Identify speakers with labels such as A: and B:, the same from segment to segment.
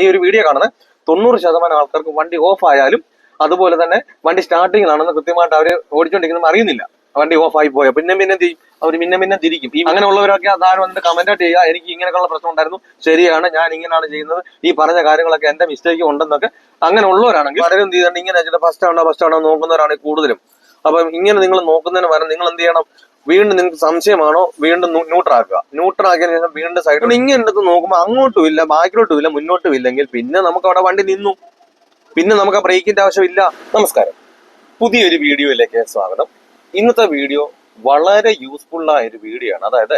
A: ഈ ഒരു വീഡിയോ കാണുന്ന 90% ആൾക്കാർക്ക് വണ്ടി ഓഫ് ആയാലും അതുപോലെ തന്നെ വണ്ടി സ്റ്റാർട്ടിങ്ങിലാണെന്ന് കൃത്യമായിട്ട് അവർ ഓടിച്ചോണ്ടിരിക്കുന്നത് അറിയുന്നില്ല. വണ്ടി ഓഫ് ആയി പോയോ പിന്നെ ചെയ്യും, അവർ പിന്നെ തിരിക്കും. ഈ അങ്ങനെയുള്ളവരൊക്കെ അതാരും വന്നിട്ട് കമന്റ് ചെയ്യുക, എനിക്ക് ഇങ്ങനെയുള്ള പ്രശ്നം ഉണ്ടായിരുന്നു, ശരിയാണ്, ഞാൻ ഇങ്ങനെയാണ് ചെയ്യുന്നത്, ഈ പറഞ്ഞ കാര്യങ്ങളൊക്കെ എന്റെ മിസ്റ്റേക്ക് ഉണ്ടെന്നൊക്കെ. അങ്ങനെ ഉള്ളവരാണെങ്കിൽ പലരും എന്ത് ചെയ്തിട്ടുണ്ട്, ഇങ്ങനെ ഫസ്റ്റ് ആണോ നോക്കുന്നവരാണ് കൂടുതലും. അപ്പം ഇങ്ങനെ നിങ്ങൾ നോക്കുന്നതിന് പകരം നിങ്ങൾ എന്ത് ചെയ്യണം, വീണ്ടും നിങ്ങൾക്ക് സംശയമാണോ വീണ്ടും ന്യൂട്രാക്കിയതിനു ശേഷം വീണ്ടും സൈഡ് ഇങ്ങനെ നോക്കുമ്പോൾ അങ്ങോട്ടും ഇല്ല ബാക്കിലോട്ടും ഇല്ല മുന്നോട്ടും ഇല്ലെങ്കിൽ പിന്നെ നമുക്ക് അവിടെ വണ്ടി നിന്നു, പിന്നെ നമുക്ക് ആ ബ്രേക്കിന്റെ ആവശ്യമില്ല. നമസ്കാരം, പുതിയൊരു വീഡിയോയിലേക്ക് സ്വാഗതം. ഇന്നത്തെ വീഡിയോ വളരെ യൂസ്ഫുൾ ആയ ഒരു വീഡിയോ ആണ്. അതായത്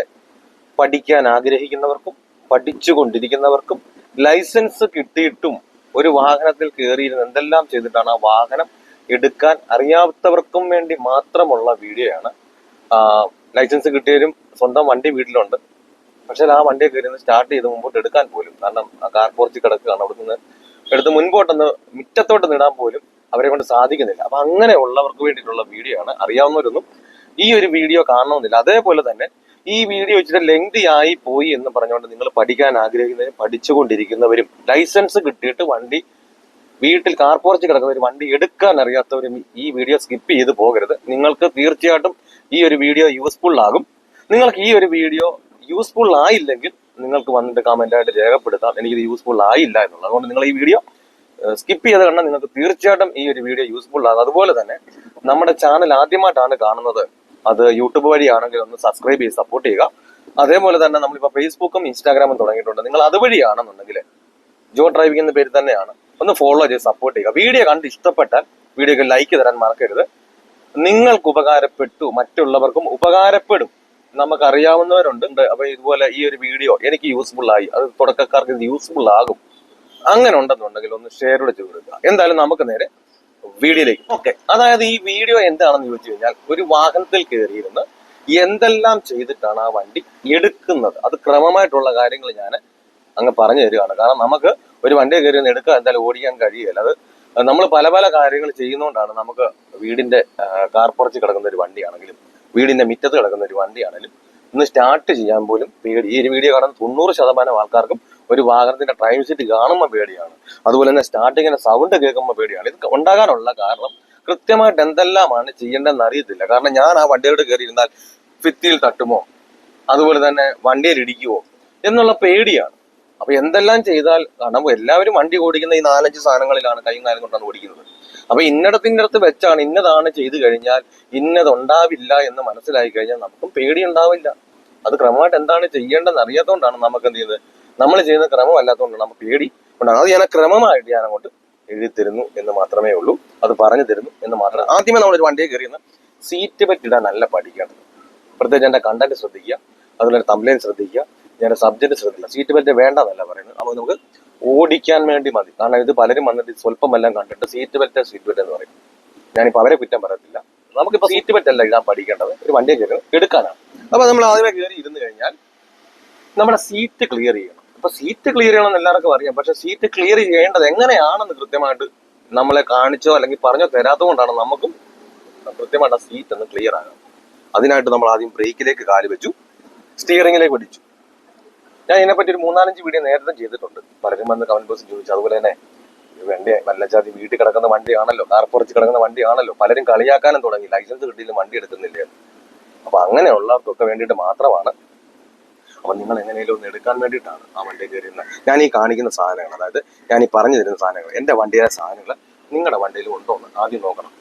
A: പഠിക്കാൻ ആഗ്രഹിക്കുന്നവർക്കും പഠിച്ചുകൊണ്ടിരിക്കുന്നവർക്കും ലൈസൻസ് കിട്ടിയിട്ടും ഒരു വാഹനത്തിൽ കയറിയിരുന്ന് എന്തെല്ലാം ചെയ്തിട്ടാണ് ആ വാഹനം എടുക്കാൻ അറിയാത്തവർക്കും വേണ്ടി മാത്രമുള്ള വീഡിയോയാണ്. ലൈസൻസ് കിട്ടിയവരും സ്വന്തം വണ്ടി വീട്ടിലുണ്ട്, പക്ഷെ ആ വണ്ടിയെ കയറി സ്റ്റാർട്ട് ചെയ്ത് മുമ്പോട്ട് എടുക്കാൻ പോലും, കാരണം കാർ പോർച്ചിൽ കിടക്കുകയാണ്, അവിടെ നിന്ന് എടുത്ത് മുൻപോട്ടൊന്ന് മുറ്റത്തോട്ട് നിടാൻ പോലും അവരെ കൊണ്ട് സാധിക്കുന്നില്ല. അപ്പൊ അങ്ങനെ ഉള്ളവർക്ക് വേണ്ടിയിട്ടുള്ള വീഡിയോ ആണ്. അറിയാവുന്നവരൊന്നും ഈ ഒരു വീഡിയോ കാണണമെന്നില്ല. അതേപോലെ തന്നെ ഈ വീഡിയോ വെച്ചിട്ട് ലെങ്തി ആയി പോയി എന്ന് പറഞ്ഞുകൊണ്ട് നിങ്ങൾ പഠിക്കാൻ ആഗ്രഹിക്കുന്നവരും പഠിച്ചുകൊണ്ടിരിക്കുന്നവരും ലൈസൻസ് കിട്ടിയിട്ട് വണ്ടി വീട്ടിൽ കാർ പോർച്ച് കിടക്കുന്ന ഒരു വണ്ടി എടുക്കാൻ അറിയാത്തവരും ഈ വീഡിയോ സ്കിപ്പ് ചെയ്ത് പോകരുത്. നിങ്ങൾക്ക് തീർച്ചയായിട്ടും ഈ ഒരു വീഡിയോ യൂസ്ഫുൾ ആകും. നിങ്ങൾക്ക് ഈ ഒരു വീഡിയോ യൂസ്ഫുൾ ആയില്ലെങ്കിൽ നിങ്ങൾക്ക് വന്നിട്ട് കമന്റ് ആയിട്ട് രേഖപ്പെടുത്താം, എനിക്കിത് യൂസ്ഫുൾ ആയില്ല എന്നുള്ളത്. അതുകൊണ്ട് നിങ്ങൾ ഈ വീഡിയോ സ്കിപ്പ് ചെയ്ത് കണ്ടാൽ നിങ്ങൾക്ക് തീർച്ചയായിട്ടും ഈ ഒരു വീഡിയോ യൂസ്ഫുൾ ആകും. അതുപോലെ തന്നെ നമ്മുടെ ചാനൽ ആദ്യമായിട്ടാണ് കാണുന്നത്, അത് യൂട്യൂബ് വഴിയാണെങ്കിൽ ഒന്ന് സബ്സ്ക്രൈബ് ചെയ്ത് സപ്പോർട്ട് ചെയ്യുക. അതേപോലെ തന്നെ നമ്മളിപ്പോൾ ഫേസ്ബുക്കും ഇൻസ്റ്റാഗ്രാമും തുടങ്ങിയിട്ടുണ്ട്. നിങ്ങൾ അതുവഴിയാണെന്നുണ്ടെങ്കിൽ ജോ ഡ്രൈവിംഗ് എന്ന പേര് തന്നെയാണ്, ഒന്ന് ഫോളോ ചെയ്ത് സപ്പോർട്ട് ചെയ്യുക. വീഡിയോ കണ്ട് ഇഷ്ടപ്പെട്ടാൽ വീഡിയോക്ക് ലൈക്ക് തരാൻ മറക്കരുത്. നിങ്ങൾക്ക് ഉപകാരപ്പെട്ടു, മറ്റുള്ളവർക്കും ഉപകാരപ്പെടും. നമുക്കറിയാവുന്നവരുണ്ട്, അപ്പൊ ഇതുപോലെ ഈ ഒരു വീഡിയോ എനിക്ക് യൂസ്ഫുൾ ആയി, അത് തുടക്കക്കാർക്ക് ഇത് യൂസ്ഫുൾ ആകും, അങ്ങനെ ഉണ്ടെന്നുണ്ടെങ്കിൽ ഒന്ന് ഷെയർ ചെയ്ത് കൊടുക്കുക. എന്തായാലും നമുക്ക് നേരെ വീഡിയോയിലേക്ക്. ഓക്കെ, അതായത് ഈ വീഡിയോ എന്താണെന്ന് ചോദിച്ചു കഴിഞ്ഞാൽ, ഒരു വാഹനത്തിൽ കയറിയിരുന്ന് എന്തെല്ലാം ചെയ്തിട്ടാണ് ആ വണ്ടി എടുക്കുന്നത്, അത് ക്രമമായിട്ടുള്ള കാര്യങ്ങൾ ഞാൻ അങ്ങ് പറഞ്ഞു തരികയാണ്. കാരണം നമുക്ക് ഒരു വണ്ടി കയറി ഒന്ന് എടുക്കുക, എന്തായാലും ഓടിക്കാൻ കഴിയില്ല. അത് നമ്മൾ പല പല കാര്യങ്ങൾ ചെയ്യുന്നതുകൊണ്ടാണ് നമുക്ക് വീടിന്റെ കാർ പുറച്ച് കിടക്കുന്ന ഒരു വണ്ടിയാണെങ്കിലും വീടിന്റെ മുറ്റത്ത് കിടക്കുന്ന ഒരു വണ്ടിയാണെങ്കിലും ഇന്ന് സ്റ്റാർട്ട് ചെയ്യാൻ പോലും പേടി. ഈ ഒരു വീഡിയോ കാണുന്ന 90% ആൾക്കാർക്കും ഒരു വാഹനത്തിന്റെ ഡ്രൈവിംഗ് സീറ്റ് കാണുമ്പോൾ പേടിയാണ്, അതുപോലെ തന്നെ സ്റ്റാർട്ടിങ്ങിന്റെ സൗണ്ട് കേൾക്കുമ്പോൾ പേടിയാണ്. ഇത് ഉണ്ടാകാനുള്ള കാരണം കൃത്യമായിട്ട് എന്തെല്ലാമാണ് ചെയ്യേണ്ടതെന്ന് അറിയത്തില്ല. കാരണം ഞാൻ ആ വണ്ടിയോട് കയറിയിരുന്നാൽ ഭിത്തിയിൽ തട്ടുമോ, അതുപോലെ തന്നെ വണ്ടിയിൽ ഇടിക്കുമോ എന്നുള്ള പേടിയാണ്. അപ്പൊ എന്തെല്ലാം ചെയ്താൽ, കാരണം എല്ലാവരും വണ്ടി ഓടിക്കുന്ന ഈ 4-5 സാധനങ്ങളിലാണ് കൈയും കാലം കൊണ്ടാണ് ഓടിക്കുന്നത്. അപ്പൊ ഇന്നടത്ത് വെച്ചാണ് ഇന്നതാണ് ചെയ്തു കഴിഞ്ഞാൽ ഇന്നതുണ്ടാവില്ല എന്ന് മനസ്സിലായി കഴിഞ്ഞാൽ നമുക്കും പേടി ഉണ്ടാവില്ല. അത് ക്രമമായിട്ട് എന്താണ് ചെയ്യേണ്ടതെന്ന് അറിയാത്തതുകൊണ്ടാണ് നമുക്ക് എന്ത് ചെയ്യുന്നത്, നമ്മൾ ചെയ്യുന്ന ക്രമം അല്ലാത്തതുകൊണ്ടാണ് നമുക്ക് പേടി ഉണ്ടാകും. അത് ഞാൻ ക്രമമായിട്ട് ഞാൻ അങ്ങോട്ട് എഴുതി തരുന്നു എന്ന് മാത്രമേ ഉള്ളൂ, അത് പറഞ്ഞു തരുന്നു എന്ന് മാത്രമേ. ആദ്യമേ നമ്മളൊരു വണ്ടിയെ കയറിയുന്ന സീറ്റ് ബെൽറ്റ് ഇടാൻ നല്ല പഠിക്കേണ്ടത്. പ്രത്യേകിച്ച് എന്റെ കണ്ടന്റ് ശ്രദ്ധിക്കുക, അതുപോലെ തംബ്നെയിൽ ശ്രദ്ധിക്കുക, ഞാൻ സബ്ജക്ട് ശ്രദ്ധിക്കുക. സീറ്റ് ബെൽറ്റ് വേണ്ടെന്നല്ല പറയുന്നത്, അപ്പോൾ നമുക്ക് ഓടിക്കാൻ വേണ്ടി മതി. കാരണം ഇത് പലരും വന്നിട്ട് സ്വല്പമെല്ലാം കണ്ടിട്ട് സീറ്റ് ബെൽറ്റ് എന്ന് പറയും. ഞാനിപ്പോൾ അവരെ കുറ്റം പറയത്തില്ല. നമുക്കിപ്പോൾ സീറ്റ് ബെൽറ്റ് അല്ല ഇടാൻ പഠിക്കേണ്ടത്, ഒരു വണ്ടിയെ കയറി എടുക്കാനാണ്. അപ്പൊ നമ്മൾ ആദ്യമേ കയറി ഇരുന്ന് കഴിഞ്ഞാൽ നമ്മുടെ സീറ്റ് ക്ലിയർ ചെയ്യണം. അപ്പൊ സീറ്റ് ക്ലിയർ ചെയ്യണമെന്ന് എല്ലാവർക്കും അറിയാം, പക്ഷെ സീറ്റ് ക്ലിയർ ചെയ്യേണ്ടത് എങ്ങനെയാണെന്ന് കൃത്യമായിട്ട് നമ്മളെ കാണിച്ചോ അല്ലെങ്കിൽ പറഞ്ഞോ തരാത്തതുകൊണ്ടാണ് നമുക്കും കൃത്യമായിട്ട് ആ സീറ്റ് ഒന്ന് ക്ലിയർ ആകാം. അതിനായിട്ട് നമ്മൾ ആദ്യം ബ്രേക്കിലേക്ക് കാല് വെച്ചു, സ്റ്റിയറിംഗിലേക്ക് പിടിച്ചു. ഞാൻ ഇതിനെപ്പറ്റി ഒരു 3-4 വീഡിയോ നേരത്തെ ചെയ്തിട്ടുണ്ട്. പലരും വന്ന് കമന്റ് ബോക്സിൽ ചോദിച്ചു. അതുപോലെ തന്നെ വണ്ടി നല്ല ജാതി വീട്ടിൽ കിടക്കുന്ന വണ്ടിയാണല്ലോ, കാർ പുറച്ച് കിടക്കുന്ന വണ്ടിയാണല്ലോ, പലരും കളിയാക്കാനും തുടങ്ങി, ലൈസൻസ് കിട്ടിയില്ല വണ്ടി എടുക്കുന്നില്ല. അപ്പൊ അങ്ങനെയുള്ളവർക്കൊക്കെ വേണ്ടിയിട്ട് മാത്രമാണ്. അപ്പൊ നിങ്ങൾ എങ്ങനെയും ഒന്ന് എടുക്കാൻ വേണ്ടിയിട്ടാണ് ആ വണ്ടി കയറിയുന്നത്. ഞാൻ ഈ കാണിക്കുന്ന സാധനങ്ങൾ, അതായത് ഞാൻ ഈ പറഞ്ഞു തരുന്ന സാധനങ്ങൾ, എന്റെ വണ്ടിയിലെ സാധനങ്ങൾ നിങ്ങളുടെ വണ്ടിയിൽ ഉണ്ടോ എന്ന് ആദ്യം നോക്കണം.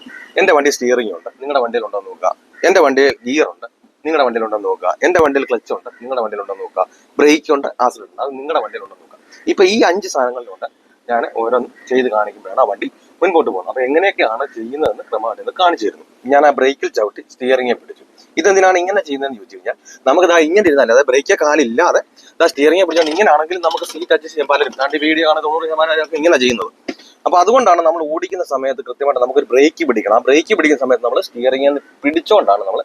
A: എന്റെ വണ്ടി സ്റ്റിയറിംഗ് ഉണ്ട്, നിങ്ങളുടെ വണ്ടിയിൽ ഉണ്ടോ എന്ന് നോക്കുക. എന്റെ വണ്ടിയിൽ ഗിയർ ഉണ്ട്, നിങ്ങളുടെ വണ്ടിയിലുണ്ടെന്ന് നോക്കുക. എന്റെ വണ്ടിയിൽ ക്ലച്ച് ഉണ്ട്, നിങ്ങളുടെ വണ്ടിയിലുണ്ടെന്ന് നോക്കുക. ബ്രേക്ക് ഉണ്ട്, ആക്സിലേറ്റർ ഉണ്ട്, അത് നിങ്ങളുടെ വണ്ടിയിലുണ്ടെന്ന് നോക്കുക. ഇപ്പൊ ഈ 5 സാധനങ്ങളിലുണ്ട് ഞാൻ ഓരോന്ന് ചെയ്ത് കാണിക്കുമ്പോഴാണ് ആ വണ്ടി മുൻപോട്ട് പോകുന്നത്. അപ്പൊ എങ്ങനെയൊക്കെയാണ് ചെയ്യുന്നതെന്ന് ക്രമമായിട്ട് കാണിച്ചു തരുന്നു. ഞാൻ ആ ബ്രേക്കിൽ ചവിട്ടി സ്റ്റിയറിംഗെ പിടിച്ചു. ഇതെന്തിനാണ് ഇങ്ങനെ ചെയ്യുന്നതെന്ന് ചോദിച്ചു കഴിഞ്ഞാൽ, നമുക്ക് ഇതാ ഇങ്ങനെ ഇരുന്നാൽ, അതായത് ബ്രേക്ക് കാലില്ലാതെ സ്റ്റിയറിംഗെ പിടിച്ചാൽ ഇങ്ങനെ ആണെങ്കിൽ നമുക്ക് സീറ്റ് അഡ്ജസ്റ്റ് ചെയ്യാൻ പലരും വീഡിയോ ആണ് 90% ഇങ്ങനെ ചെയ്യുന്നത്. അപ്പൊ അതുകൊണ്ടാണ് നമ്മൾ ഓടിക്കുന്ന സമയത്ത് കൃത്യമായിട്ട് നമുക്കൊരു ബ്രേക്ക് പിടിക്കണം. ആ ബ്രേക്ക് പിടിക്കുന്ന സമയത്ത് നമ്മൾ സ്റ്റിയറിംഗിൽ പിടിച്ചോണ്ടാണ് നമ്മൾ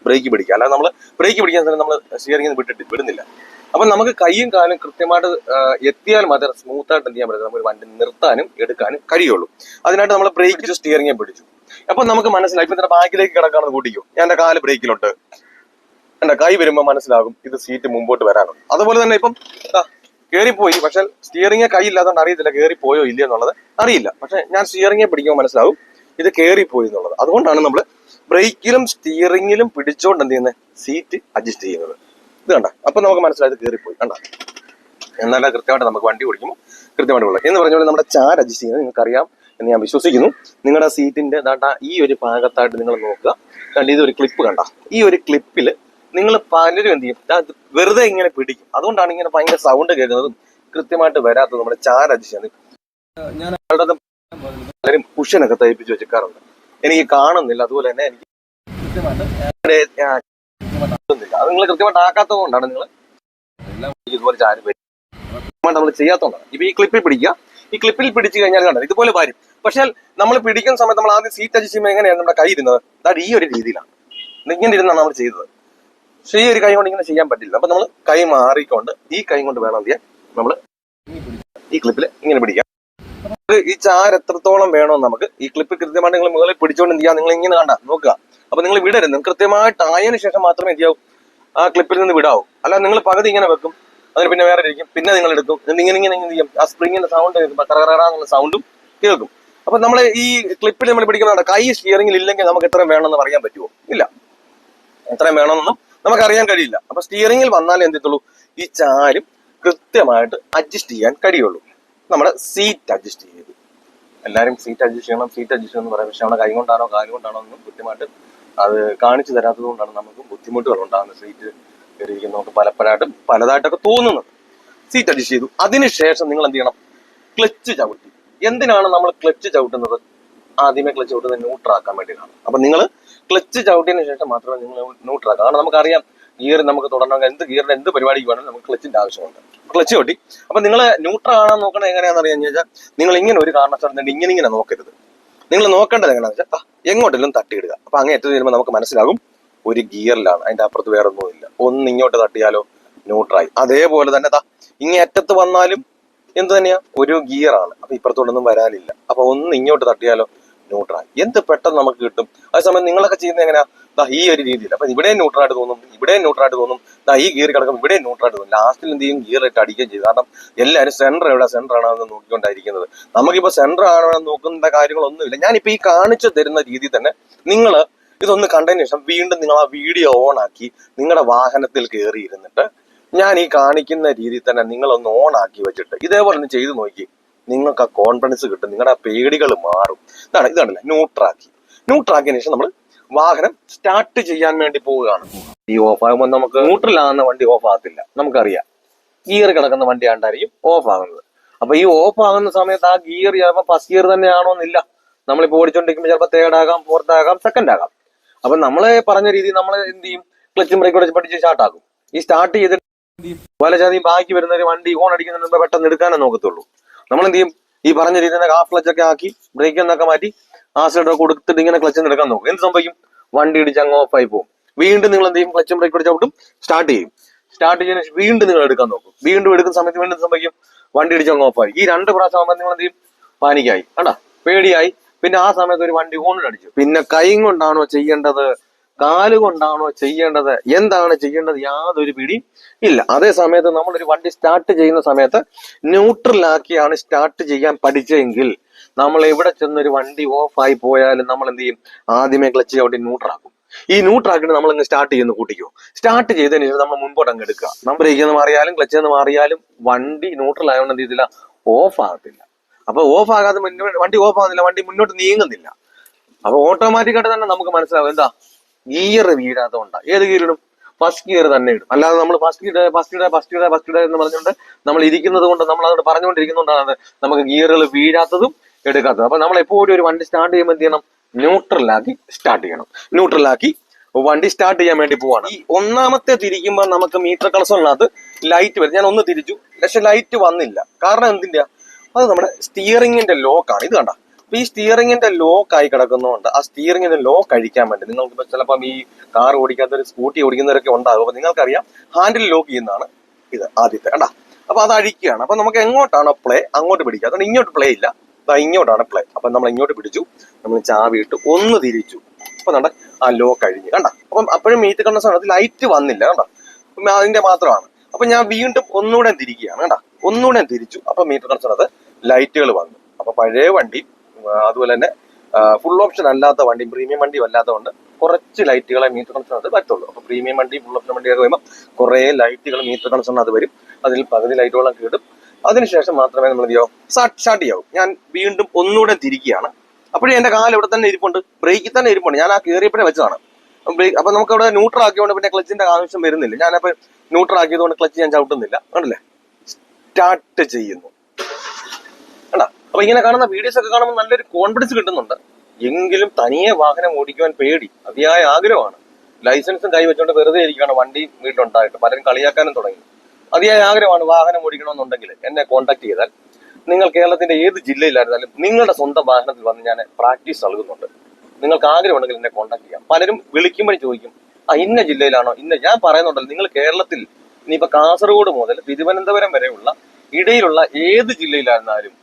A: ബ്രേക്ക് പിടിക്കുക. അല്ലാതെ നമ്മൾ ബ്രേക്ക് പിടിക്കാൻ സമയത്ത് നമ്മൾ സ്റ്റിയറിംഗിൽ വിടുന്നില്ല. അപ്പൊ നമുക്ക് കൈയും കാലും കൃത്യമായിട്ട് എത്തിയാൽ മാത്രം സ്മൂത്ത് ആയിട്ട് എന്ത് ചെയ്യാൻ പറ്റും, നമുക്ക് വണ്ടി നിർത്താനും എടുക്കാനും കഴിയുള്ളൂ. അതിനായിട്ട് നമ്മൾ ബ്രേക്ക് സ്റ്റിയറിംഗെ പിടിച്ചു. അപ്പൊ നമുക്ക് മനസ്സിലായി, ഇപ്പൊ ഇതിന്റെ ബാക്കിലേക്ക് കിടക്കാണെന്ന് കൂട്ടിക്കോ, ഞാൻ എന്റെ കാല് ബ്രേക്കിലോട്ട്, എന്റെ കൈ വരുമ്പോൾ മനസ്സിലാകും ഇത് സീറ്റ് മുമ്പോട്ട് വരാനുണ്ട്. അതുപോലെ തന്നെ ഇപ്പം കയറിപ്പോയി. പക്ഷെ സ്റ്റിയറിംഗ് കൈ ഇല്ലാത്തതുകൊണ്ട് അറിയത്തില്ല കയറിപ്പോയോ ഇല്ല എന്നുള്ളത് അറിയില്ല. പക്ഷെ ഞാൻ സ്റ്റിയറിംഗെ പിടിക്കുമ്പോൾ മനസ്സിലാവും ഇത് കയറിപ്പോയി എന്നുള്ളത്. അതുകൊണ്ടാണ് നമ്മൾ ബ്രേക്കിലും സ്റ്റിയറിംഗിലും പിടിച്ചോണ്ട് എന്ത് ചെയ്യുന്നത്, സീറ്റ് അഡ്ജസ്റ്റ് ചെയ്യുന്നത്. ഇത് കണ്ട, അപ്പൊ നമുക്ക് മനസ്സിലായത് കയറിപ്പോയി. കണ്ട, എന്നാലും കൃത്യമായിട്ട് നമുക്ക് വണ്ടി ഓടിക്കുമ്പോൾ കൃത്യമായിട്ട് ഉള്ളത് എന്ന് പറഞ്ഞുകൊണ്ട് നമ്മുടെ ചാര് അഡ്ജസ്റ്റ് ചെയ്യുന്നത് നിങ്ങൾക്കറിയാം എന്ന് ഞാൻ വിശ്വസിക്കുന്നു. നിങ്ങളുടെ സീറ്റിന്റെ ഈ ഒരു ഭാഗത്തായിട്ട് നിങ്ങൾ നോക്കുക. കണ്ട, ഇതൊരു ക്ലിപ്പ് കണ്ട, ഈ ഒരു ക്ലിപ്പിൽ നിങ്ങൾ പലരും എന്ത് ചെയ്യും, വെറുതെ ഇങ്ങനെ പിടിക്കും. അതുകൊണ്ടാണ് ഇങ്ങനെ ഭയങ്കര സൗണ്ട് കേൾക്കുന്നതും കൃത്യമായിട്ട് വരാത്തത്. നമ്മുടെ ചാര് അഡ്ജസ്റ്റ് ചെയ്യുന്നത് ഞാൻ പലരും കുഷനൊക്കെ തയ്പ്പിച്ച് വെച്ചിരിക്കാറുണ്ട്. എനിക്ക് കാണുന്നില്ല, അതുപോലെ തന്നെ എനിക്ക് അത് നിങ്ങൾ കൃത്യമായിട്ട് ആക്കാത്തത് കൊണ്ടാണ് നിങ്ങൾ എല്ലാം ഇതുപോലെ ചാരി നമ്മൾ ചെയ്യാത്തതുകൊണ്ടാണ്. ഇപ്പൊ ഈ ക്ലിപ്പിൽ പിടിക്കുക, ഈ ക്ലിപ്പിൽ പിടിച്ചു കഴിഞ്ഞാൽ കണ്ടത് ഇതുപോലെ വരും. പക്ഷെ നമ്മൾ പിടിക്കുന്ന സമയത്ത് നമ്മൾ ആദ്യം സീറ്റ് അഡ്ജസ്റ്റ് ചെയ്യുമ്പോൾ എങ്ങനെയാണ് നമ്മുടെ കൈ ഇരുന്നത്, അതായത് ഈ ഒരു രീതിയിലാണ്, ഇങ്ങനെ ഇരുന്നാണ് നമ്മൾ ചെയ്തത്. പക്ഷെ ഈ ഒരു കൈ കൊണ്ട് ഇങ്ങനെ ചെയ്യാൻ പറ്റില്ല. അപ്പൊ നമ്മൾ കൈ മാറിക്കൊണ്ട് ഈ കൈ കൊണ്ട് വേണം എന്ത് ചെയ്യാൻ, നമ്മൾ ഈ ക്ലിപ്പിൽ ഇങ്ങനെ പിടിക്കാം. ഈ ചാര് എത്രത്തോളം വേണോ നമുക്ക്, ഈ ക്ലിപ്പ് കൃത്യമായിട്ട് നിങ്ങൾ മുകളിൽ പിടിച്ചോണ്ട് എന്ത് ചെയ്യാം, നിങ്ങൾ ഇങ്ങനെ കണ്ട നോക്കുക. അപ്പൊ നിങ്ങൾ വിടരുത്, കൃത്യമായിട്ട് ആയതിനു ശേഷം മാത്രമേ എന്ത് ചെയ്യാവൂ, ആ ക്ലിപ്പിൽ നിന്ന് വിടാവൂ. അല്ല നിങ്ങൾ പകുതി ഇങ്ങനെ വെക്കും, അതിന് പിന്നെ വേറെ ഇരിക്കും, പിന്നെ നിങ്ങൾ എടുക്കും, ഇങ്ങനെ ഇങ്ങനെ എന്ത് ചെയ്യും, ആ സ്പ്രിങ്ങിന്റെ സൗണ്ട് കേൾക്കും, കറകറാന്നുള്ള സൗണ്ടും കേൾക്കും. അപ്പൊ നമ്മൾ ഈ ക്ലിപ്പിൽ നമ്മൾ പിടിക്കുന്ന കൈ സ്റ്റിയറിംഗിൽ ഇല്ലെങ്കിൽ നമുക്ക് എത്രയും വേണമെന്ന് പറയാൻ പറ്റുമോ, ഇല്ല, എത്രയും വേണമെന്നൊന്നും നമുക്ക് അറിയാൻ കഴിയില്ല. അപ്പൊ സ്റ്റിയറിംഗിൽ വന്നാലേ എന്തെത്തുള്ളൂ, ഈ ചാരും കൃത്യമായിട്ട് അഡ്ജസ്റ്റ് ചെയ്യാൻ കഴിയുള്ളൂ. നമ്മുടെ സീറ്റ് അഡ്ജസ്റ്റ് ചെയ്ത് എല്ലാവരും സീറ്റ് അഡ്ജസ്റ്റ് ചെയ്യണം, സീറ്റ് അഡ്ജസ്റ്റ് ചെയ്യണം എന്ന് പറയാം. പക്ഷെ നമ്മുടെ കൈ കൊണ്ടാണോ കാല് കൊണ്ടാണോ എന്നും കൃത്യമായിട്ട് അത് കാണിച്ചു തരാത്തത് കൊണ്ടാണ് നമുക്ക് ബുദ്ധിമുട്ടുകൾ ഉണ്ടാകുന്നത്. സീറ്റ് കയറിയിരിക്കുന്ന നമുക്ക് പലപ്പോഴായിട്ടും പലതായിട്ടൊക്കെ തോന്നുന്നത്. സീറ്റ് അഡ്ജസ്റ്റ് ചെയ്തു, അതിനുശേഷം നിങ്ങൾ എന്ത് ചെയ്യണം, ക്ലച്ച് ചവിട്ടി. എന്തിനാണ് നമ്മൾ ക്ലച്ച് ചവിട്ടുന്നത്, ആദ്യമേ ക്ലച്ച് ചവിട്ടുന്നത് ന്യൂട്രാക്കാൻ വേണ്ടിയിട്ടാണ്. അപ്പൊ നിങ്ങൾ ക്ലച്ച് ചവിട്ടിയതിനു ശേഷം മാത്രമേ നിങ്ങൾ ന്യൂട്രാക്കുക. കാരണം നമുക്കറിയാം ഗിയർ നമുക്ക് തുടരണമെങ്കിൽ എന്ത് ഗിയറിന്റെ എന്ത് പരിപാടിക്ക് വേണമെങ്കിൽ നമുക്ക് ക്ലച്ചിന്റെ ആവശ്യമുണ്ട്. ക്ലച്ച് ചവിട്ടി. അപ്പൊ നിങ്ങൾ ന്യൂട്രൽ ആണോ നോക്കണത് എങ്ങനെയാണെന്ന് അറിയാന്ന് വെച്ചാൽ നിങ്ങൾ ഇങ്ങനെ ഒരു കാരണവശാലും ഇങ്ങനെ നോക്കരുത്. നിങ്ങൾ നോക്കേണ്ടത് എങ്ങനെയാണെന്ന് വെച്ചാൽ എങ്ങോട്ടെങ്കിലും തട്ടിയിടുക. അപ്പൊ അങ്ങനെ എത്തി വരുമ്പോൾ നമുക്ക് മനസ്സിലാകും ഒരു ഗിയറിലാണ്, അതിന്റെ അപ്പുറത്ത് വേറെ ഒന്നുമില്ല. ഒന്ന് ഇങ്ങോട്ട് തട്ടിയാലോ ന്യൂട്രായി. അതേപോലെ തന്നെ ഇങ്ങേ അറ്റത്ത് വന്നാലും എന്ത് തന്നെയാ, ഒരു ഗിയറാണ്. അപ്പൊ ഇപ്പുറത്തോട്ടൊന്നും വരാനില്ല. അപ്പൊ ഒന്ന് ഇങ്ങോട്ട് തട്ടിയാലോ ന്യൂട്രായി. എന്ത് പെട്ടെന്ന് നമുക്ക് കിട്ടും. അതേസമയം നിങ്ങളൊക്കെ ചെയ്യുന്നത് എങ്ങനെയാ, ഈ ഒരു രീതിയിൽ. അപ്പൊ ഇവിടെ ന്യൂട്രായിട്ട് തോന്നും, ഇവിടെ ന്യൂട്രായിട്ട് തോന്നും, ഈ ഗിയർ കിടക്കും, ഇവിടെ ന്യൂട്രായിട്ട് തോന്നും. ലാസ്റ്റിൽ എന്ത് ചെയ്യും, ഗിയർ ഇട്ട് അടിക്കുകയും ചെയ്യും. കാരണം എല്ലാവരും സെന്റർ എവിടെ, സെന്റർ ആണോ എന്ന് നോക്കിക്കൊണ്ടായിരിക്കുന്നത്. നമുക്കിപ്പോ സെന്റർ ആണോ നോക്കുന്ന കാര്യങ്ങളൊന്നുമില്ല. ഞാനിപ്പോ ഈ കാണിച്ചു തരുന്ന രീതിയിൽ തന്നെ നിങ്ങൾ ഇതൊന്ന് കണ്ടതിന് ശേഷം വീണ്ടും നിങ്ങൾ ആ വീഡിയോ ഓൺ ആക്കി നിങ്ങളുടെ വാഹനത്തിൽ കയറി ഇരുന്നിട്ട് ഞാൻ ഈ കാണിക്കുന്ന രീതിയിൽ തന്നെ നിങ്ങളൊന്ന് ഓൺ ആക്കി വെച്ചിട്ട് ഇതേപോലെ ഒന്ന് ചെയ്ത് നോക്കി. നിങ്ങൾക്ക് ആ കോൺഫിഡൻസ് കിട്ടും, നിങ്ങളുടെ ആ പേടികൾ മാറും. ഇതാണല്ലേ ന്യൂട്രാക്കിയതിനു ശേഷം നമ്മൾ വാഹനം സ്റ്റാർട്ട് ചെയ്യാൻ വേണ്ടി പോവുകയാണ്. ഈ ഓഫ് ആകുമ്പോൾ നമുക്ക് ന്യൂട്രലാകുന്ന വണ്ടി ഓഫ് ആകത്തില്ല, നമുക്കറിയാം. ഗിയർ കിടക്കുന്ന വണ്ടി ആണ്ടായിരിക്കും ഓഫ് ആകുന്നത്. അപ്പൊ ഈ ഓഫ് ആകുന്ന സമയത്ത് ആ ഗിയർ ചിലപ്പോൾ ഫസ്റ്റ് ഗിയർ തന്നെ ആണോന്നില്ല. നമ്മളിപ്പോ ഓടിച്ചോണ്ടിരിക്കുമ്പോൾ ചിലപ്പോൾ തേർഡ് ആകാം, ഫോർത്ത് ആകാം, സെക്കൻഡ് ആകാം. അപ്പൊ നമ്മളെ പറഞ്ഞ രീതിയിൽ നമ്മൾ എന്ത് ചെയ്യും, ക്ലച്ചും ബ്രേക്കും പഠിച്ച് സ്റ്റാർട്ട് ആക്കും. ഈ സ്റ്റാർട്ട് ചെയ്തിട്ട് വലചാതിയും ബാക്കി വരുന്ന ഒരു വണ്ടി ഓൺ അടിക്കുന്നതിന് മുമ്പ് പെട്ടെന്ന് എടുക്കാനേ നോക്കത്തുള്ളൂ. നമ്മൾ എന്ത് ചെയ്യും, ഈ പറഞ്ഞ രീതിയിൽ ഹാഫ് ക്ലച്ചൊക്കെ ആക്കി ബ്രേക്ക് എന്നൊക്കെ മാറ്റി ആസിഡൊക്കെ കൊടുത്തിട്ട് ഇങ്ങനെ ക്ലച്ച് എടുക്കാൻ നോക്കും. എന്ത് സംഭവിക്കും, വണ്ടി ഇടിച്ച് അങ്ങ് ഓഫ് ആയി പോകും. വീണ്ടും നിങ്ങൾ എന്ത് ചെയ്യും, ക്ലച്ചും ബ്രേക്കും ചവിട്ടും സ്റ്റാർട്ട് ചെയ്യും. സ്റ്റാർട്ട് ചെയ്യുന്ന വീണ്ടും നിങ്ങൾ എടുക്കാൻ നോക്കും. വീണ്ടും എടുക്കുന്ന സമയത്ത് വീണ്ടും സംഭവിക്കും, വണ്ടി ഇടിച്ച് അങ്ങ് ഓഫ് ആയി. ഈ 2 പ്രാവശ്യം ആകുമ്പോൾ നിങ്ങൾ എന്ത് ചെയ്യും, പാനിക്കായി, കണ്ടാ, പേടിയായി. പിന്നെ ആ സമയത്ത് ഒരു വണ്ടി ഓൺ അടിച്ചു. പിന്നെ കൈ കൊണ്ടാണോ ചെയ്യേണ്ടത്, കാലുകൊണ്ടാണോ ചെയ്യേണ്ടത്, എന്താണ് ചെയ്യേണ്ടത്, യാതൊരു പിടിയും ഇല്ല. അതേ സമയത്ത് നമ്മളൊരു വണ്ടി സ്റ്റാർട്ട് ചെയ്യുന്ന സമയത്ത് ന്യൂട്രലാക്കിയാണ് സ്റ്റാർട്ട് ചെയ്യാൻ പഠിച്ചെങ്കിൽ നമ്മൾ എവിടെ ചെന്നൊരു വണ്ടി ഓഫ് ആയി പോയാലും നമ്മൾ എന്ത് ചെയ്യും, ആദ്യമേ ക്ലച്ച് ചവിട്ടി ന്യൂട്രാക്കും. ഈ ന്യൂട്രാക്കിട്ട് നമ്മൾ അങ്ങ് സ്റ്റാർട്ട് ചെയ്യുന്ന കൂട്ടിക്കോ. സ്റ്റാർട്ട് ചെയ്തതിന് ശേഷം നമ്മൾ മുൻപോട്ട് അങ്ങ് എടുക്കുക. നമ്മൾ ബ്രേക്കിൽ മാറിയാലും ക്ലച്ചിൽ നിന്ന് മാറിയാലും വണ്ടി ന്യൂട്രൽ ആയതുകൊണ്ട് എന്ത് ചെയ്തില്ല, ഓഫ് ആകത്തില്ല. അപ്പൊ ഓഫ് ആകാതെ വണ്ടി ഓഫ് ആകുന്നില്ല, വണ്ടി മുന്നോട്ട് നീങ്ങുന്നില്ല. അപ്പൊ ഓട്ടോമാറ്റിക്കായിട്ട് തന്നെ നമുക്ക് മനസ്സിലാവും എന്താ, ഗിയർ വീഴാത്തതുകൊണ്ടാണ്. ഏത് ഗിയർ ഇടും, ഫസ്റ്റ് ഗിയർ തന്നെ ഇടും. അല്ലാതെ നമ്മൾ ഫസ്റ്റ് ഇട എന്ന് പറഞ്ഞുകൊണ്ട് നമ്മൾ ഇരിക്കുന്നത് കൊണ്ട്, നമ്മൾ അതോട് പറഞ്ഞുകൊണ്ടിരിക്കുന്നതുകൊണ്ടാണ് നമുക്ക് ഗിയറുകൾ വീഴാത്തതും എടുക്കാത്തതും. അപ്പൊ നമ്മൾ എപ്പോഴും ഒരു വണ്ടി സ്റ്റാർട്ട് ചെയ്യുമ്പോൾ എന്ത് ചെയ്യണം, ന്യൂട്രലാക്കി സ്റ്റാർട്ട് ചെയ്യണം. ന്യൂട്രലാക്കി വണ്ടി സ്റ്റാർട്ട് ചെയ്യാൻ വേണ്ടി പോവാണ്. ഈ ഒന്നാമത്തെ തിരിക്കുമ്പോൾ നമുക്ക് മീറ്റർ കൺസോളിനകത്ത് ലൈറ്റ് വരും. ഞാൻ ഒന്ന് തിരിച്ചു, പക്ഷെ ലൈറ്റ് വന്നില്ല. കാരണം എന്തിന്റെ, അത് നമ്മുടെ സ്റ്റിയറിംഗിന്റെ ലോക്കാണ്. ഇത് കണ്ട, അപ്പൊ ഈ സ്റ്റിയറിംഗിന്റെ ലോക്ക് ആയി കിടക്കുന്നതുകൊണ്ട് ആ സ്റ്റിയറിംഗിന്റെ ലോക്ക് അഴിക്കാൻ വേണ്ടി നിങ്ങൾക്ക് ചിലപ്പം ഈ കാർ ഓടിക്കാത്തവർ സ്കൂട്ടി ഓടിക്കുന്നവരൊക്കെ ഉണ്ടാകും. അപ്പൊ നിങ്ങൾക്കറിയാം ഹാൻഡിൽ ലോക്ക് ചെയ്യുന്നതാണ് ഇത് ആദ്യത്തെ, കണ്ട. അപ്പൊ അത് അഴിക്കുകയാണ്. അപ്പൊ നമുക്ക് എങ്ങോട്ടാണോ പ്ലേ അങ്ങോട്ട് പിടിക്കുക. അതുകൊണ്ട് ഇങ്ങോട്ട് പ്ലേ ഇല്ല, ഇങ്ങോട്ടാണ് പ്ലേ. അപ്പൊ നമ്മൾ ഇങ്ങോട്ട് പിടിച്ചു, നമ്മൾ ചാവി ഇട്ട് ഒന്ന് തിരിച്ചു. അപ്പൊ നമ്മുടെ ആ ലോക്ക് അഴിഞ്ഞു, കണ്ട. അപ്പം അപ്പോഴും മീറ്റർ കണ്ട സമയത്ത് ലൈറ്റ് വന്നില്ല, കണ്ട. അതിന്റെ മാത്രമാണ്. അപ്പൊ ഞാൻ വീണ്ടും ഒന്നുകൂടെ തിരിക്കുകയാണ്, കണ്ട. ഒന്നുകൂടെ തിരിച്ചു. അപ്പൊ മീറ്റർ കൺസോൺ അത് ലൈറ്റുകൾ വന്നു. അപ്പൊ പഴയ വണ്ടി അതുപോലെ തന്നെ ഫുൾ ഓപ്ഷൻ അല്ലാത്ത വണ്ടി, പ്രീമിയം വണ്ടി അല്ലാത്തതുകൊണ്ട് കുറച്ച് ലൈറ്റുകളെ മീറ്റർ കൺസോൺ അത് പറ്റുള്ളൂ. അപ്പൊ പ്രീമിയം വണ്ടി, ഫുൾ ഓപ്ഷൻ വണ്ടിയൊക്കെ വരുമ്പോൾ കുറെ ലൈറ്റുകൾ മീറ്റർ കൺസോൺ അത് വരും. അതിൽ പകുതി ലൈറ്റുകളൊക്കെ ഇടും. അതിനുശേഷം മാത്രമേ നമ്മൾ എന്ത് ചെയ്യാവും, സ്റ്റാർട്ട് ചെയ്യാവും. ഞാൻ വീണ്ടും ഒന്നുകൂടെ തിരിക്കുകയാണ്. അപ്പോഴേ എന്റെ കാല് ഇവിടെ തന്നെ ഇരിപ്പുണ്ട്, ബ്രേക്കിൽ തന്നെ ഇരിപ്പുണ്ട്. ഞാൻ ആ കയറിയപ്പോഴേ വെച്ചതാണ് ബ്രേക്ക്. അപ്പൊ നമുക്ക് അവിടെ ന്യൂട്രൽ ആക്കിയോണ്ട് പിന്നെ ക്ലച്ചിന്റെ ആവശ്യം വരുന്നില്ല. ഞാനപ്പോ ന്യൂട്രൽ ആക്കിയതുകൊണ്ട് ക്ലച്ച് ഞാൻ ചവിട്ടുന്നില്ല. കണ്ടില്ലേ, സ്റ്റാർട്ട് ചെയ്യുന്നു. കണ്ടാ? അപ്പൊ ഇങ്ങനെ കാണുന്ന വീഡിയോസ് ഒക്കെ കാണുമ്പോൾ നല്ലൊരു കോൺഫിഡൻസ് കിട്ടുന്നുണ്ട്. എങ്കിലും തനിയെ വാഹനം ഓടിക്കുവാൻ പേടി, അതിയായ ആഗ്രഹമാണ്. ലൈസൻസും കൈവച്ചുകൊണ്ട് വെറുതെ ഇരിക്കുകയാണ് വണ്ടി വീട്ടിലുണ്ടായിട്ട്. പലരും കളിയാക്കാനും തുടങ്ങി. അതിയായ ആഗ്രഹമാണ് വാഹനം ഓടിക്കണമെന്നുണ്ടെങ്കിൽ എന്നെ കോൺടാക്ട് ചെയ്താൽ, നിങ്ങൾ കേരളത്തിന്റെ ഏത് ജില്ലയിലായിരുന്നാലും നിങ്ങളുടെ സ്വന്തം വാഹനത്തിൽ വന്ന് ഞാൻ പ്രാക്ടീസ് നൽകുന്നുണ്ട്. നിങ്ങൾക്ക് ആഗ്രഹമുണ്ടെങ്കിൽ എന്നെ കോൺടാക്ട് ചെയ്യാം. പലരും വിളിക്കുമ്പോൾ ചോദിക്കും, ഇന്ന ജില്ലയിലാണോ? ഞാൻ പറയുന്നുണ്ടല്ലോ, നിങ്ങൾ കേരളത്തിൽ ഇനിയിപ്പോ കാസർഗോഡ് മുതൽ തിരുവനന്തപുരം വരെയുള്ള ഇടയിലുള്ള ഏത് ജില്ലയിലായിരുന്നാലും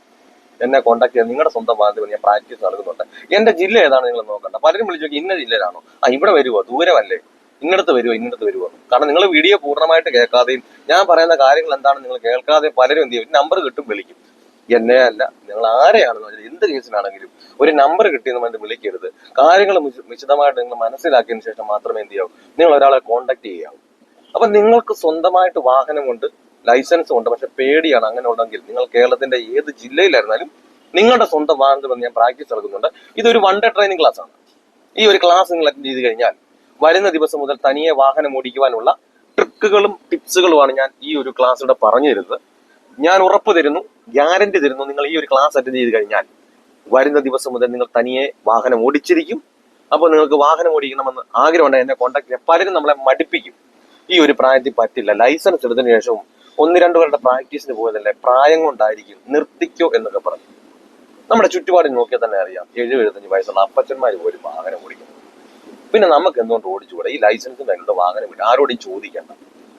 A: എന്നെ കോൺടാക്ട് ചെയ്യാം. നിങ്ങളുടെ സ്വന്തം വാഹനത്തിൽ ഞാൻ പ്രാക്ടീസ് നൽകുന്നുണ്ട്. എന്റെ ജില്ല ഏതാണ് നിങ്ങൾ നോക്കണ്ട. പലരും വിളിച്ചു നോക്കി, ഇന്ന ജില്ലയിലാണോ? ഇവിടെ വരുവോ? ദൂരമല്ലേ? ഇന്നടത്ത് വരുവോ? കാരണം നിങ്ങൾ വീഡിയോ പൂർണ്ണമായിട്ട് കേൾക്കാതെയും ഞാൻ പറയുന്ന കാര്യങ്ങൾ എന്താണെന്ന് നിങ്ങൾ കേൾക്കാതെയും പലരും എന്ത് ചെയ്യും, നമ്പർ കിട്ടും, വിളിക്കും. എന്നെ അല്ല, നിങ്ങൾ ആരെയാണെന്ന് വെച്ചാൽ എന്ത് കേസിലാണെങ്കിലും ഒരു നമ്പർ കിട്ടിയെന്ന് പറഞ്ഞിട്ട് വിളിക്കരുത്. കാര്യങ്ങൾ വിശദമായിട്ട് നിങ്ങൾ മനസ്സിലാക്കിയതിനു ശേഷം മാത്രമേ എന്ത് ചെയ്യാവൂ, നിങ്ങൾ ഒരാളെ കോൺടാക്ട് ചെയ്യാവൂ. അപ്പൊ നിങ്ങൾക്ക് സ്വന്തമായിട്ട് വാഹനമുണ്ട്, ലൈസൻസും ഉണ്ട്, പക്ഷെ പേടിയാണ്. അങ്ങനെ ഉണ്ടെങ്കിൽ നിങ്ങൾ കേരളത്തിന്റെ ഏത് ജില്ലയിലായിരുന്നാലും നിങ്ങളുടെ സ്വന്തം വാഹനത്തിൽ വന്ന് ഞാൻ പ്രാക്ടീസ് നൽകുന്നുണ്ട്. ഇതൊരു 1 ഡേ ട്രെയിനിങ് ക്ലാസ് ആണ്. ഈ ഒരു ക്ലാസ് നിങ്ങൾ അറ്റൻഡ് ചെയ്ത് കഴിഞ്ഞാൽ വരുന്ന ദിവസം മുതൽ തനിയെ വാഹനം ഓടിക്കുവാനുള്ള ട്രിക്കുകളും ടിപ്സുകളുമാണ് ഞാൻ ഈ ഒരു ക്ലാസ്സിലൂടെ പറഞ്ഞു തരുന്നത്. ഞാൻ ഉറപ്പ് തരുന്നു, ഗ്യാരണ്ടി തരുന്നു, നിങ്ങൾ ഈ ഒരു ക്ലാസ് അറ്റൻഡ് ചെയ്ത് കഴിഞ്ഞാൽ വരുന്ന ദിവസം മുതൽ നിങ്ങൾ തനിയെ വാഹനം ഓടിച്ചിരിക്കും. അപ്പോൾ നിങ്ങൾക്ക് വാഹനം ഓടിക്കണമെന്ന് ആഗ്രഹമുണ്ടെങ്കിൽ എന്നെ കോൺടാക്ട് ചെയ്യാം. പലരും നമ്മളെ മടുപ്പിക്കും, ഈ ഒരു പ്രായത്തിൽ പറ്റില്ല, ലൈസൻസ് എടുത്തതിനു ശേഷവും 1-2 പേരുടെ പ്രാക്ടീസിന് പോയതല്ലേ, പ്രായം കൊണ്ടായിരിക്കും, നിർത്തിക്കോ എന്നൊക്കെ പറഞ്ഞു. നമ്മുടെ ചുറ്റുപാടിൽ നോക്കിയാൽ തന്നെ അറിയാം, 70-75 വയസ്സുള്ള അപ്പച്ചന്മാർ പോലും വാഹനം ഓടിക്കുന്നു. പിന്നെ നമുക്ക് എന്തുകൊണ്ട് ഓടിച്ചുകൂടെ? ഈ ലൈസൻസും തങ്ങളുടെ വാഹനം വിട്ട് ആരോടും ചോദിക്കണ്ട,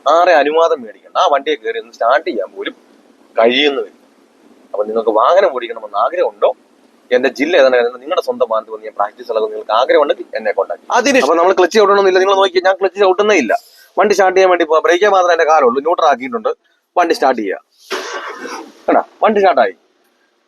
A: ആരെ അനുവാദം മേടിക്കണ്ട, ആ വണ്ടിയെ കയറി ഒന്ന് സ്റ്റാർട്ട് ചെയ്യാൻ പോലും കഴിയുന്നുമില്ല. അപ്പൊ നിങ്ങൾക്ക് വാഹനം ഓടിക്കണമെന്ന് ആഗ്രഹമുണ്ടോ? എന്റെ ജില്ല ഏതാണ്, നിങ്ങളുടെ സ്വന്തം വാഹനത്തിൽ വന്ന് ഞാൻ പ്രാക്ടീസ് നൽകുന്ന നിങ്ങൾക്ക് ആഗ്രഹം ഉണ്ടെങ്കിൽ എന്നെ കോൺടാക്ട്. അതിന് അപ്പൊ നമ്മൾ ക്ലച്ച് ചവിട്ടണമെന്നില്ല. നിങ്ങൾ നോക്കിയാൽ ഞാൻ ക്ലച്ച് ചവിട്ടുന്നേ ഇല്ല. വണ്ടി സ്റ്റാർട്ട് ചെയ്യാൻ വേണ്ടി പോവാ, ബ്രേക്കേ മാത്രമേ എന്റെ കാലുള്ളൂ. ന്യൂട്രൽ ആക്കിയിട്ടുണ്ട്, വണ്ടി സ്റ്റാർട്ട് ചെയ്യുക. കേട്ടാ, വണ്ടി സ്റ്റാർട്ടായി.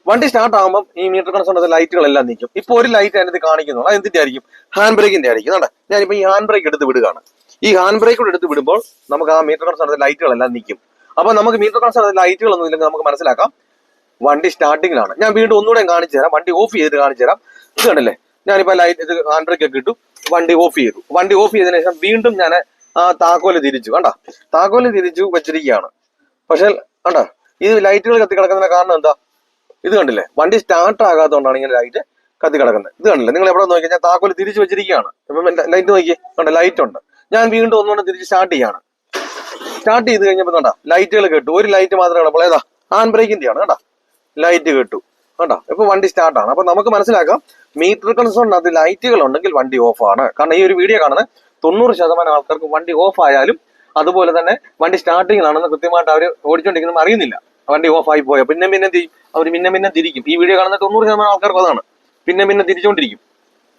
A: വണ്ടി സ്റ്റാർട്ട് ആകുമ്പോൾ ഈ മീറ്റർ കൺസോൺ ലൈറ്റുകളെല്ലാം നിൽക്കും. ഇപ്പൊ ഒരു ലൈറ്റ് അതിനകത്ത് കാണിക്കുന്നു, അത് എന്തിന്റെ ആയിരിക്കും? ഹാൻഡ് ബ്രേക്കിന്റെ ആയിരിക്കും. കേട്ടാ, ഞാനിപ്പോ ഈ ഹാൻഡ് ബ്രേക്ക് എടുത്ത് വിടുകയാണ്. ഈ ഹാൻഡ് ബ്രേക്ക് കൂടെ എടുത്ത് വിടുമ്പോൾ നമുക്ക് ആ മീറ്റർ കൺസോൺ ലൈറ്റുകളെല്ലാം നിൽക്കും. അപ്പൊ നമുക്ക് മീറ്റർ കൺസോൺ ലൈറ്റുകളൊന്നും ഇല്ലെങ്കിൽ നമുക്ക് മനസ്സിലാക്കാം വണ്ടി സ്റ്റാർട്ടിങ്ങിലാണ്. ഞാൻ വീണ്ടും ഒന്നുകൂടെ കാണിച്ചു തരാം, വണ്ടി ഓഫ് ചെയ്ത് കാണിച്ചു തരാം. ഇത് കണ്ടില്ലേ, ഞാനിപ്പോ ലൈറ്റ് ഇത് ഹാൻഡ് ബ്രേക്ക് ഒക്കെ ഇട്ടു, വണ്ടി ഓഫ് ചെയ്തു. വണ്ടി ഓഫ് ചെയ്തതിനു ശേഷം വീണ്ടും ഞാൻ ആ താക്കോല് തിരിച്ചു. കണ്ടാ, താക്കോല് തിരിച്ചു വെച്ചിരിക്കുകയാണ്. പക്ഷെ കണ്ടാ, ഇത് ലൈറ്റുകൾ കത്തി കിടക്കുന്നതിന്റെ കാരണം എന്താ? ഇത് കണ്ടില്ലേ, വണ്ടി സ്റ്റാർട്ട് ആകാത്തതുകൊണ്ടാണ് ഇങ്ങനെ ലൈറ്റ് കത്തി കിടക്കുന്നത്. ഇത് കണ്ടില്ലേ, നിങ്ങൾ എവിടെ നോക്കിയാൽ ഞാൻ താക്കോല് തിരിച്ചു വെച്ചിരിക്കുകയാണ്. ഇപ്പം ലൈറ്റ് നോക്കിയേ, കണ്ട ലൈറ്റ് ഉണ്ട്. ഞാൻ വീണ്ടും ഒന്നുകൂടെ തിരിച്ച് സ്റ്റാർട്ട് ചെയ്യാണ്. സ്റ്റാർട്ട് ചെയ്ത് കഴിഞ്ഞപ്പോൾ കണ്ടാ ലൈറ്റുകൾ കേട്ടു. ഒരു ലൈറ്റ് മാത്രമേ കിടപ്പോൾ, ഏതാ? ഹാൻഡ് ബ്രേക്കിന്റെ ആണ്. കണ്ടാ, ലൈറ്റ് കേട്ടു. കണ്ടാ, ഇപ്പൊ വണ്ടി സ്റ്റാർട്ടാണ്. അപ്പൊ നമുക്ക് മനസ്സിലാക്കാം മീറ്റർ കൺസോണിനകത്ത് ലൈറ്റുകൾ ഉണ്ടെങ്കിൽ വണ്ടി ഓഫ് ആണ്. കാരണം ഈ ഒരു വീഡിയോ കാണുന്ന 90% ആൾക്കാർക്ക് വണ്ടി ഓഫ് ആയാലും അതുപോലെ തന്നെ വണ്ടി സ്റ്റാർട്ടിങ്ങിലാണെന്ന് കൃത്യമായിട്ട് അവർ ഓടിച്ചോണ്ടിരിക്കുന്നത് അറിയുന്നില്ല. വണ്ടി ഓഫ് ആയി പോയോ പിന്നെ എന്ത് ചെയ്യും? അവർ പിന്നെ തിരിക്കും. ഈ വീഡിയോ കാണുന്ന 90% ആൾക്കാർക്ക് അതാണ്, പിന്നെ തിരിച്ചോണ്ടിരിക്കും.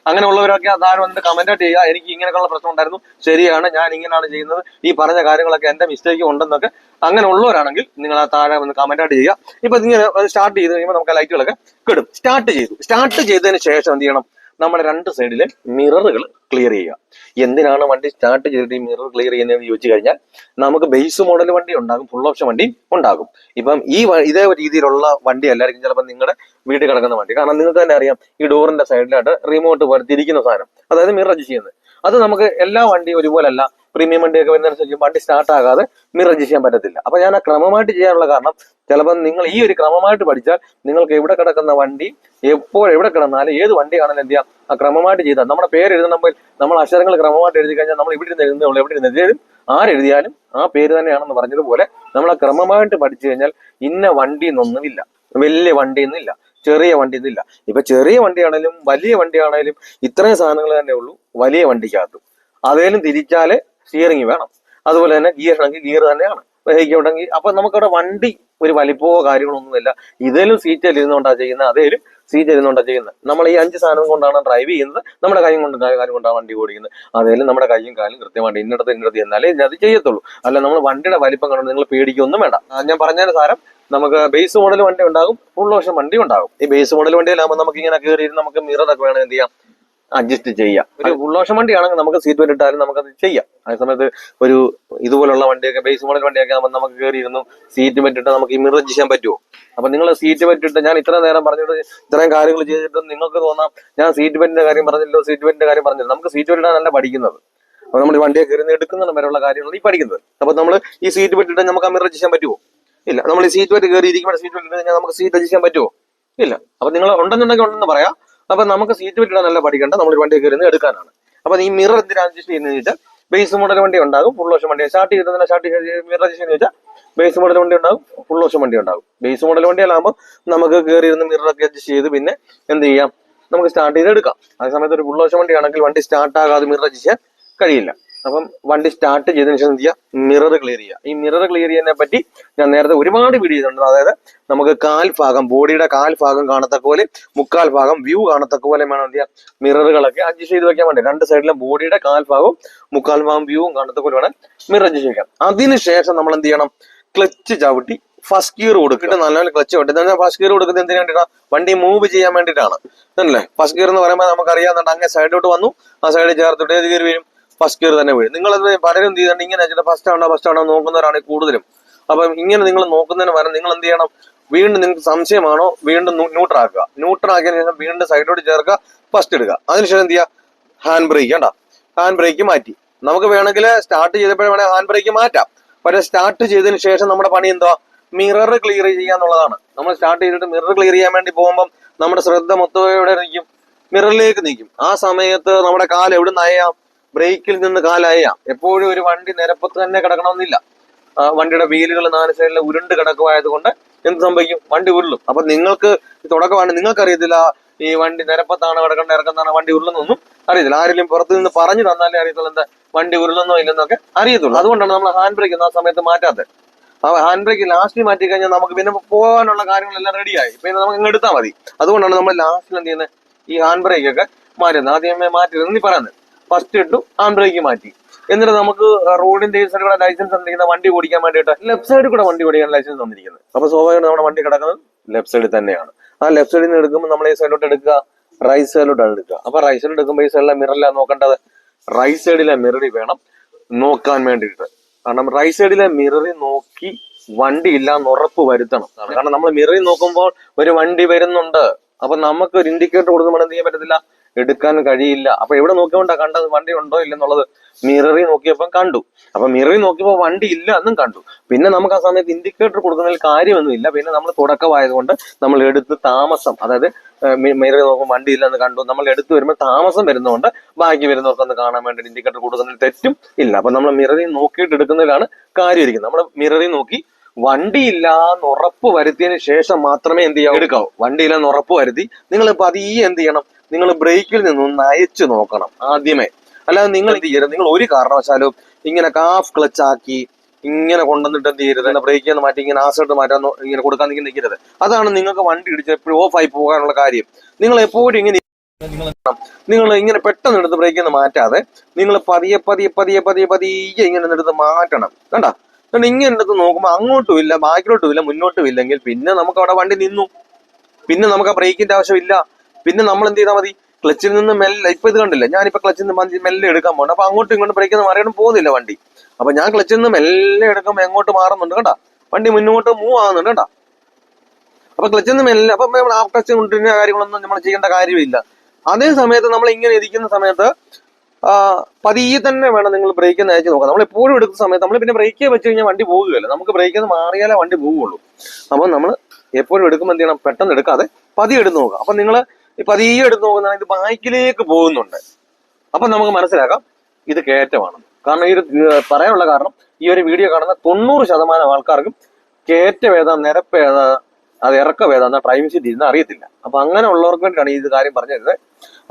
A: അങ്ങനെയുള്ളവരൊക്കെ താഴെ വന്നിട്ട് കമന്റ് ചെയ്യുക, എനിക്ക് ഇങ്ങനെയൊക്കെയുള്ള പ്രശ്നം ഉണ്ടായിരുന്നു, ശരിയാണ്, ഞാൻ ഇങ്ങനെയാണ് ചെയ്യുന്നത്, ഈ പറഞ്ഞ കാര്യങ്ങളൊക്കെ എന്റെ മിസ്റ്റേക്ക് ഉണ്ടെന്നൊക്കെ. അങ്ങനെ ഉള്ളവരാണെങ്കിൽ നിങ്ങൾ ആ താഴെ വന്ന് കമന്റ് ചെയ്യുക. ഇപ്പൊ ഇങ്ങനെ സ്റ്റാർട്ട് ചെയ്ത് കഴിയുമ്പോൾ നമുക്ക് ലൈറ്റുകളൊക്കെ കിടും. സ്റ്റാർട്ട് ചെയ്തതിന് ശേഷം എന്ത് ചെയ്യണം? നമ്മുടെ 2 സൈഡിലെ മിററുകൾ ക്ലിയർ ചെയ്യുക. എന്തിനാണ് വണ്ടി സ്റ്റാർട്ട് ചെയ്തിട്ട് ഈ മിറർ ക്ലിയർ ചെയ്യുന്നതെന്ന് ചോദിച്ചു കഴിഞ്ഞാൽ, നമുക്ക് ബേസ് മോഡൽ വണ്ടി ഉണ്ടാകും, ഫുൾ ഓപ്ഷൻ വണ്ടി ഉണ്ടാകും. ഇപ്പം ഇതേ രീതിയിലുള്ള വണ്ടി അല്ലായിരിക്കും ചിലപ്പോൾ നിങ്ങളുടെ വീട്ടിൽ കിടക്കുന്ന വണ്ടി. കാരണം നിങ്ങൾക്ക് തന്നെ അറിയാം, ഈ ഡോറിന്റെ സൈഡിലായിട്ട് റിമോട്ട് പോലെ തിരിക്കുന്ന സാധനം, അതായത് മിറർ അഡ്ജസ്റ്റ് ചെയ്യുന്നത്. അത് നമുക്ക് എല്ലാ വണ്ടിയും ഒരുപോലല്ല. പ്രീമിയം വണ്ടിയൊക്കെ വരുന്നതനുസരിച്ച് വണ്ടി സ്റ്റാർട്ട് ആകാതെ മിറർ അഡ്ജസ്റ്റ് ചെയ്യാൻ പറ്റത്തില്ല. അപ്പൊ ഞാൻ ആ ക്രമമായിട്ട് ചെയ്യാനുള്ള കാരണം, ചിലപ്പോൾ നിങ്ങൾ ഈ ഒരു ക്രമമായിട്ട് പഠിച്ചാൽ നിങ്ങൾക്ക് എവിടെ കിടക്കുന്ന വണ്ടി എവിടെ കിടന്നാലും ഏത് വണ്ടിയാണെങ്കിലും എന്ത് ചെയ്യാം, ആ ക്രമമായിട്ട് ചെയ്താൽ. നമ്മുടെ പേര് എഴുതുമ്പോൾ നമ്മൾ അക്ഷരങ്ങൾ ക്രമമായിട്ട് എഴുതി കഴിഞ്ഞാൽ നമ്മൾ ഇവിടെ ഇരുന്ന് എഴുതുന്നത് എവിടെ ഇരുന്ന് എഴുതിയാലും ആരെഴുതിയാലും ആ പേര് തന്നെയാണെന്ന് പറഞ്ഞതുപോലെ നമ്മൾ ആ ക്രമമായിട്ട് പഠിച്ചു കഴിഞ്ഞാൽ ഇന്ന വണ്ടി എന്നൊന്നുമില്ല, വലിയ വണ്ടി എന്നില്ല, ചെറിയ വണ്ടി എന്നില്ല. ഇപ്പൊ ചെറിയ വണ്ടിയാണേലും വലിയ വണ്ടിയാണേലും ഇത്രയും സാധനങ്ങൾ തന്നെ ഉള്ളൂ വലിയ വണ്ടിക്കകത്തും. അതേലും തിരിച്ചാല് സ്റ്റിയറിംഗ് വേണം, അതുപോലെ തന്നെ ഗിയർ ആണെങ്കിൽ ഗിയർ തന്നെയാണ്. വഹിക്കുണ്ടെങ്കിൽ അപ്പൊ നമുക്കവിടെ വണ്ടി ഒരു വലിപ്പമോ കാര്യങ്ങളൊന്നുമില്ല. ഇതേലും സീറ്റിൽ ഇരുന്നുകൊണ്ടാണ് ചെയ്യുന്നത്, അതേലും സീറ്റ് ഇരുന്നുകൊണ്ടാണ് ചെയ്യുന്നത്. നമ്മൾ ഈ 5 സാധനം കൊണ്ടാണ് ഡ്രൈവ് ചെയ്യുന്നത്, നമ്മുടെ കൈ കൊണ്ട് കാര്യം കൊണ്ടാണ് വണ്ടി ഓടിക്കുന്നത്. അതേലും നമ്മുടെ കൈയും കാലും കൃത്യമായിട്ട് ഇന്നടത്ത് എന്നാലേ അത് ചെയ്യത്തുള്ളൂ. അല്ല നമ്മൾ വണ്ടിയുടെ വലിപ്പം കണ്ടു നിങ്ങൾ പേടിക്കൊന്നും വേണ്ട. ഞാൻ പറഞ്ഞ സാരം നമുക്ക് ബേസ് മോഡൽ വണ്ടി ഉണ്ടാകും, ഫുൾ ഓപ്ഷൻ വണ്ടി ഉണ്ടാകും. ഈ ബേസ് മോഡൽ വണ്ടിയിലാകുമ്പോൾ നമുക്ക് ഇങ്ങനെ കയറി നമുക്ക് മിററൊക്കെ വേണം എന്ത് ചെയ്യാം, അഡ്ജസ്റ്റ് ചെയ്യാം. ഒരു ഫുൾ ഓപ്ഷൻ വണ്ടിയാണെങ്കിൽ നമുക്ക് സീറ്റ് ബെൽറ്റ് ഇട്ടാലും നമുക്കത് ചെയ്യാം. അതേ സമയത്ത് ഒരു ഇതുപോലുള്ള വണ്ടിയൊക്കെ ബേസ് മോഡൽ വണ്ടിയൊക്കെ ആകുമ്പോൾ നമുക്ക് കയറിയിരുന്നു സീറ്റ് ബെൽറ്റ് ഇട്ട് നമുക്ക് ഈ മിറർ ചെയ്യാൻ പറ്റുമോ? അപ്പൊ നിങ്ങൾ സീറ്റ് ബെൽറ്റ് ഇട്ട് ഞാൻ ഇത്ര നേരം പറഞ്ഞിട്ട് ഇത്രയും കാര്യങ്ങൾ ചെയ്തിട്ട് നിങ്ങൾക്ക് തോന്നാം ഞാൻ സീറ്റ് ബെൽറ്റിന്റെ കാര്യം പറഞ്ഞല്ലോ, സീറ്റ് ബെൽറ്റിന്റെ കാര്യം പറഞ്ഞില്ല. നമുക്ക് സീറ്റ് ബെൽറ്റ് നല്ല പഠിക്കുന്നത്. അപ്പൊ നമ്മൾ ഈ വണ്ടിയെ കയറി എടുക്കുന്ന വരെയുള്ള കാര്യങ്ങൾ ഈ പഠിക്കുന്നത്. അപ്പൊ നമ്മൾ ഈ സീറ്റ് ബെൽറ്റ് ഇട്ട് നമുക്ക് ആ മിറർ ചെയ്യാൻ പറ്റുമോ? ഇല്ല. നമ്മൾ ഈ സീറ്റ് ബെൽറ്റ് കയറി ഇരിക്കുമ്പോൾ സീറ്റ് ബെൽറ്റ് ഇട്ട് കഴിഞ്ഞാൽ നമുക്ക് സീറ്റ് അഡ്ജസ്റ്റ് ചെയ്യാൻ പറ്റുമോ? ഇല്ല. അപ്പൊ നിങ്ങൾ ഉണ്ടെന്നുണ്ടെങ്കിൽ ഉണ്ടെന്ന് പറയാം. അപ്പൊ നമുക്ക് സീറ്റ് ബെൽറ്റ് ഇടാൻ നല്ല പഠിക്കേണ്ട, നമ്മൾ വണ്ടി കയറി എടുക്കാനാണ്. അപ്പൊ ഈ മിറർ എന്തിനാ അഡ്ജസ്റ്റ് ചെയ്യുന്നത് വെച്ചാൽ ബേസ് മോഡൽ വണ്ടി ഉണ്ടാകും, ഫുൾ ഓപ്ഷൻ വണ്ടി സ്റ്റാർട്ട് ചെയ്തതിനെ മിറർ അഡ്ജസ്റ്റ് ചെയ്യുന്ന വെച്ചാൽ ബേസ് മോഡൽ വണ്ടി ഉണ്ടാകും, ഫുൾ ഓപ്ഷൻ വണ്ടി ഉണ്ടാകും. ബേസ് മോഡൽ വണ്ടിയിലാകുമ്പോൾ നമുക്ക് കയറി ഇരുന്ന് മിററൊക്കെ അഡ്ജസ്റ്റ് ചെയ്ത് പിന്നെ എന്ത് ചെയ്യാം, നമുക്ക് സ്റ്റാർട്ട് ചെയ്ത് എടുക്കാം. അതേ സമയത്ത് ഒരു ഫുൾ ഓപ്ഷൻ വണ്ടി ആണെങ്കിൽ വണ്ടി സ്റ്റാർട്ട് ആകാതെ മിറർ അഡ്ജസ്റ്റ് ചെയ്യാൻ കഴിയില്ല. അപ്പം വണ്ടി സ്റ്റാർട്ട് ചെയ്തതിനു ശേഷം എന്ത് ചെയ്യുക, മിറർ ക്ലിയർ ചെയ്യുക. ഈ മിറർ ക്ലിയർ ചെയ്യുന്നതിനെ പറ്റി ഞാൻ നേരത്തെ ഒരുപാട് വീഡിയോ ചെയ്തിട്ടുണ്ട്. അതായത് നമുക്ക് കാൽഭാഗം, ബോഡിയുടെ കാൽഭാഗം കാണത്തക്ക പോലെ, മുക്കാൽ ഭാഗം വ്യൂ കാണത്തക്ക പോലെ വേണം എന്ത് ചെയ്യുക, മിററുകളൊക്കെ അഡ്ജസ്റ്റ് ചെയ്ത് വെക്കാൻ വേണ്ടി. രണ്ട് സൈഡിലും ബോഡിയുടെ കാൽഭാഗവും മുക്കാൽ ഭാഗം വ്യൂവും കാണത്തക്ക പോലെ വേണം മിറർ അഡ്ജസ്റ്റ് ചെയ്യാം. അതിനുശേഷം നമ്മൾ എന്ത് ചെയ്യണം, ക്ലച്ച് ചവിട്ടി ഫസ്റ്റ് ഗിയർ കൊടുക്കിട്ട് നല്ലപോലെ ക്ലച്ച് ചവിട്ടി. ഫസ്റ്റ് ഗിയർ കൊടുക്കുന്നത് എന്തിനു വേണ്ടിയിട്ടാണ്, വണ്ടി മൂവ് ചെയ്യാൻ വേണ്ടിയിട്ടാണ്. അല്ലേ? ഫസ്റ്റ് ഗിയർ എന്ന് പറയുമ്പോൾ നമുക്കറിയാവുന്നുണ്ട്, അങ്ങനെ സൈഡിലോട്ട് വന്നു, ആ സൈഡിൽ ചേർത്തിട്ട് ഏത് ഗിയർ വരും, ഫസ്റ്റ് ഗിയർ തന്നെ വീഴും. നിങ്ങളത് പലരും എന്ത് ചെയ്തിട്ടുണ്ട്, ഇങ്ങനെ വെച്ചിട്ട് ഫസ്റ്റ് ആണോ നോക്കുന്നവരാണ് കൂടുതലും. അപ്പം ഇങ്ങനെ നിങ്ങൾ നോക്കുന്നതിന് പകരം നിങ്ങൾ എന്ത് ചെയ്യണം, വീണ്ടും നിങ്ങൾക്ക് സംശയമാണോ, വീണ്ടും ന്യൂട്രാക്കുക. ന്യൂട്രാക്കിയതിനു ശേഷം വീണ്ടും സൈഡിലോട്ട് ചേർക്കുക, ഫസ്റ്റ് എടുക്കുക. അതിനുശേഷം എന്ത് ചെയ്യുക, ഹാൻഡ് ബ്രേക്ക് കണ്ട, ഹാൻഡ് ബ്രേക്ക് മാറ്റി. നമുക്ക് വേണമെങ്കിൽ സ്റ്റാർട്ട് ചെയ്തപ്പോഴേ വേണമെങ്കിൽ ഹാൻഡ് ബ്രേക്ക് മാറ്റാം. പക്ഷേ സ്റ്റാർട്ട് ചെയ്തതിന് ശേഷം നമ്മുടെ പണി എന്താ, മിറർ ക്ലിയർ ചെയ്യുക എന്നുള്ളതാണ്. നമ്മൾ സ്റ്റാർട്ട് ചെയ്തിട്ട് മിറർ ക്ലിയർ ചെയ്യാൻ വേണ്ടി പോകുമ്പോൾ നമ്മുടെ ശ്രദ്ധ മൊത്തം എവിടെ നിൽക്കും, മിററിലേക്ക് നിൽക്കും. ആ സമയത്ത് നമ്മുടെ കാൽ എവിടെ നയാം, ബ്രേക്കിൽ നിന്ന് കാലയാം. എപ്പോഴും ഒരു വണ്ടി നിരപ്പത്ത് തന്നെ കിടക്കണമെന്നില്ല. വണ്ടിയുടെ വീലുകൾ 4 സൈഡിൽ ഉരുണ്ട് കിടക്കുമായതുകൊണ്ട് എന്ത് സംഭവിക്കും, വണ്ടി ഉരുളും. അപ്പൊ നിങ്ങൾക്ക് തുടക്കമാണ്, നിങ്ങൾക്കറിയത്തില്ല ഈ വണ്ടി നിരപ്പത്താണ് കിടക്കേണ്ട, ഇറക്കുന്നതാണ് വണ്ടി ഉരുളുന്നൊന്നും അറിയത്തില്ല. ആരെങ്കിലും പുറത്ത് നിന്ന് പറഞ്ഞു തന്നാലേ അറിയത്തുള്ളൂ എന്താ വണ്ടി ഉരുളുന്നോ ഇല്ലെന്നൊക്കെ അറിയത്തുള്ളൂ. അതുകൊണ്ടാണ് നമ്മൾ ഹാൻഡ് ബ്രേക്ക് ആ സമയത്ത് മാറ്റാത്തത്. ആ ഹാൻഡ് ബ്രേക്ക് ലാസ്റ്റ് മാറ്റി കഴിഞ്ഞാൽ നമുക്ക് പിന്നെ പോകാനുള്ള കാര്യങ്ങളെല്ലാം റെഡിയായി, പിന്നെ നമുക്ക് ഇങ്ങ് എടുത്താൽ മതി. അതുകൊണ്ടാണ് നമ്മൾ ലാസ്റ്റിൽ എന്ത് ചെയ്യുന്നത്, ഈ ഹാൻഡ് ബ്രേക്ക് ഒക്കെ മാറ്റുന്നത്. ആദ്യമേ മാറ്റിയിരുന്നു നീ പറയുന്നത്, ഫസ്റ്റ് ഇട്ടു ഹാൻഡ് ബ്രേക്ക് മാറ്റി. എന്നിട്ട് നമുക്ക് റോഡിന്റെ ഈ സൈഡിൽ കൂടെ ലൈസൻസ് തന്നിരിക്കുന്ന വണ്ടി ഓടിക്കാൻ വേണ്ടിയിട്ട് ലെഫ്റ്റ് സൈഡിൽ കൂടെ വണ്ടി ഓടിക്കാൻ ലൈസൻസ് തന്നിരിക്കുന്നത്. അപ്പൊ സ്വാഭാവികമായിട്ട് നമ്മുടെ വണ്ടി കിടക്കുന്നത് ലെഫ്റ്റ് സൈഡിൽ തന്നെയാണ്. ആ ലെഫ്റ്റ് സൈഡിൽ നിന്ന് എടുക്കുമ്പോൾ നമ്മൾ ഈ സൈഡിലോട്ട് എടുക്കുക, റൈറ്റ് സൈഡിലോട്ടാണ് എടുക്കുക. അപ്പൊ റൈറ്റ് സൈഡിൽ എടുക്കുമ്പോൾ ഈ സൈഡിലെ മിററിലാണ് നോക്കേണ്ടത്, റൈറ്റ് സൈഡിലെ മിററിൽ വേണം നോക്കാൻ വേണ്ടിയിട്ട്. കാരണം റൈറ്റ് സൈഡിലെ മിററിൽ നോക്കി വണ്ടി ഇല്ലാന്ന് ഉറപ്പ് വരുത്തണം. കാരണം നമ്മൾ മിററിൽ നോക്കുമ്പോൾ ഒരു വണ്ടി വരുന്നുണ്ട്, അപ്പൊ നമുക്ക് ഒരു ഇൻഡിക്കേറ്റർ കൊടുക്കുമ്പോൾ എന്ത് ചെയ്യാൻ പറ്റത്തില്ല, എടുക്കാൻ കഴിയില്ല. അപ്പൊ എവിടെ നോക്കിയോണ്ടാ കണ്ടത് വണ്ടി ഉണ്ടോ ഇല്ലെന്നുള്ളത്, മിററിൽ നോക്കിയപ്പോൾ കണ്ടു. അപ്പൊ മിററിൽ നോക്കിയപ്പോൾ വണ്ടി ഇല്ല എന്നും കണ്ടു. പിന്നെ നമുക്ക് ആ സമയത്ത് ഇൻഡിക്കേറ്റർ കൊടുക്കുന്നതിൽ കാര്യമൊന്നുമില്ല. പിന്നെ നമ്മൾ തുടക്കമായതുകൊണ്ട് നമ്മൾ എടുത്ത് താമസം, അതായത് മിററിൽ നോക്കുമ്പോൾ വണ്ടി ഇല്ലെന്ന് കണ്ടു, നമ്മൾ എടുത്ത് വരുമ്പോൾ താമസം വരുന്നതുകൊണ്ട് ബാക്കി വരുന്നവർക്കൊന്ന് കാണാൻ വേണ്ടി ഇൻഡിക്കേറ്റർ കൊടുക്കുന്നതിൽ തെറ്റും ഇല്ല. അപ്പൊ നമ്മൾ മിററിൽ നോക്കിയിട്ട് എടുക്കുന്നതിലാണ് കാര്യം ഇരിക്കുന്നത്. നമ്മൾ മിററിൽ നോക്കി വണ്ടിയില്ലാന്ന് ഉറപ്പ് വരുത്തിയതിന് ശേഷം മാത്രമേ എന്ത് ചെയ്യാവൂ, എടുക്കാവൂ. വണ്ടിയില്ലെന്ന് ഉറപ്പ് വരുത്തി നിങ്ങൾ പതിയെ എന്ത് ചെയ്യണം, നിങ്ങൾ ബ്രേക്കിൽ നിന്നൊന്ന് അയച്ചു നോക്കണം ആദ്യമേ. അല്ലാതെ നിങ്ങൾ എന്ത് ചെയ്യരുത്, നിങ്ങൾ ഒരു കാരണവശാലും ഇങ്ങനെ കാഫ് ക്ലച്ച് ആക്കി ഇങ്ങനെ കൊണ്ടുവന്നിട്ട് എന്ത് ചെയ്യരുത്, ബ്രേക്കിൽ നിന്ന് മാറ്റി ഇങ്ങനെ ആസൈഡ് മാറ്റാൻ ഇങ്ങനെ കൊടുക്കാൻ നിൽക്കരുത്. അതാണ് നിങ്ങൾക്ക് വണ്ടി ഇടിച്ച് എപ്പോഴും ഓഫായി പോകാനുള്ള കാര്യം. നിങ്ങൾ എപ്പോഴും ഇങ്ങനെ നിങ്ങൾ ഇങ്ങനെ പെട്ടെന്ന് എടുത്ത് ബ്രേക്കിൽ നിന്ന് മാറ്റാതെ നിങ്ങൾ പതിയെ പതിയെ പതിയെ പതിയെ പതിയെ ഇങ്ങനെ എടുത്ത് മാറ്റണം. കണ്ട, ഇങ്ങനെ എടുത്ത് നോക്കുമ്പോൾ അങ്ങോട്ടും ഇല്ല, ബാക്കിലോട്ടും ഇല്ല, മുന്നോട്ടും ഇല്ലെങ്കിൽ പിന്നെ നമുക്ക് അവിടെ വണ്ടി നിന്നു. പിന്നെ നമുക്ക് ആ ബ്രേക്കിന്റെ ആവശ്യമില്ല. പിന്നെ നമ്മൾ എന്ത് ചെയ്താൽ മതി, ക്ലച്ചിൽ നിന്ന് മെല്ലെ, ഇപ്പൊ ഇത് കണ്ടില്ല, ഞാനിപ്പോ ക്ലച്ചിൽ നിന്ന് മെല്ലെ എടുക്കാൻ പോകണം. അപ്പൊ അങ്ങോട്ടും ഇങ്ങോട്ടും ബ്രേക്കിൽ നിന്ന് മാറിയാലും പോകുന്നില്ല വണ്ടി. അപ്പൊ ഞാൻ ക്ലച്ചിൽ നിന്ന് മെല്ലെ എടുക്കുമ്പോൾ എങ്ങോട്ട് മാറുന്നുണ്ട് കേട്ടാ, വണ്ടി മുന്നോട്ട് മൂവ് ആകുന്നുണ്ട് കേട്ടാ. അപ്പൊ ക്ലച്ചിൽ നിന്ന് മെല്ലെ, അപ്പൊ നമ്മൾ ആ ക്ലച്ച് കൊണ്ടിരുന്ന കാര്യങ്ങളൊന്നും നമ്മൾ ചെയ്യേണ്ട കാര്യമില്ല. അതേ സമയത്ത് നമ്മൾ ഇങ്ങനെ ഇരിക്കുന്ന സമയത്ത് പതിയെ തന്നെ വേണം നിങ്ങൾ ബ്രേക്കിൽ നിന്ന് അയച്ചു നോക്കാം. നമ്മൾ എപ്പോഴും എടുക്കുന്ന സമയത്ത് നമ്മൾ പിന്നെ ബ്രേക്ക് വെച്ച് കഴിഞ്ഞാൽ വണ്ടി പോകുകയല്ല, നമുക്ക് ബ്രേക്കിൽ നിന്ന് മാറിയാലേ വണ്ടി പോവുള്ളൂ. അപ്പൊ നമ്മൾ എപ്പോഴും എടുക്കുമ്പോൾ എന്ത് ചെയ്യണം, പെട്ടെന്ന് എടുക്കാതെ പതിയെ എടുത്ത് നോക്കുക. അപ്പൊ നിങ്ങൾ ഈ പതിയെ എടുത്ത് നോക്കുന്ന ഇത് ബാക്കിലേക്ക് പോകുന്നുണ്ട്. അപ്പൊ നമുക്ക് മനസ്സിലാക്കാം ഇത് കയറ്റമാണ്. കാരണം ഈ പറയാനുള്ള കാരണം, ഈ ഒരു വീഡിയോ കാണുന്ന 90% ആൾക്കാർക്കും കയറ്റം ഏതാ, നിരപ്പ് ഏതാ, അത് ഇറക്കം ഏതാ, ഡ്രൈവിംഗ് സീറ്റ് ഇരുന്ന് അറിയത്തില്ല. അപ്പൊ അങ്ങനെ ഉള്ളവർക്ക് വേണ്ടിയാണ് ഈ കാര്യം പറഞ്ഞത്.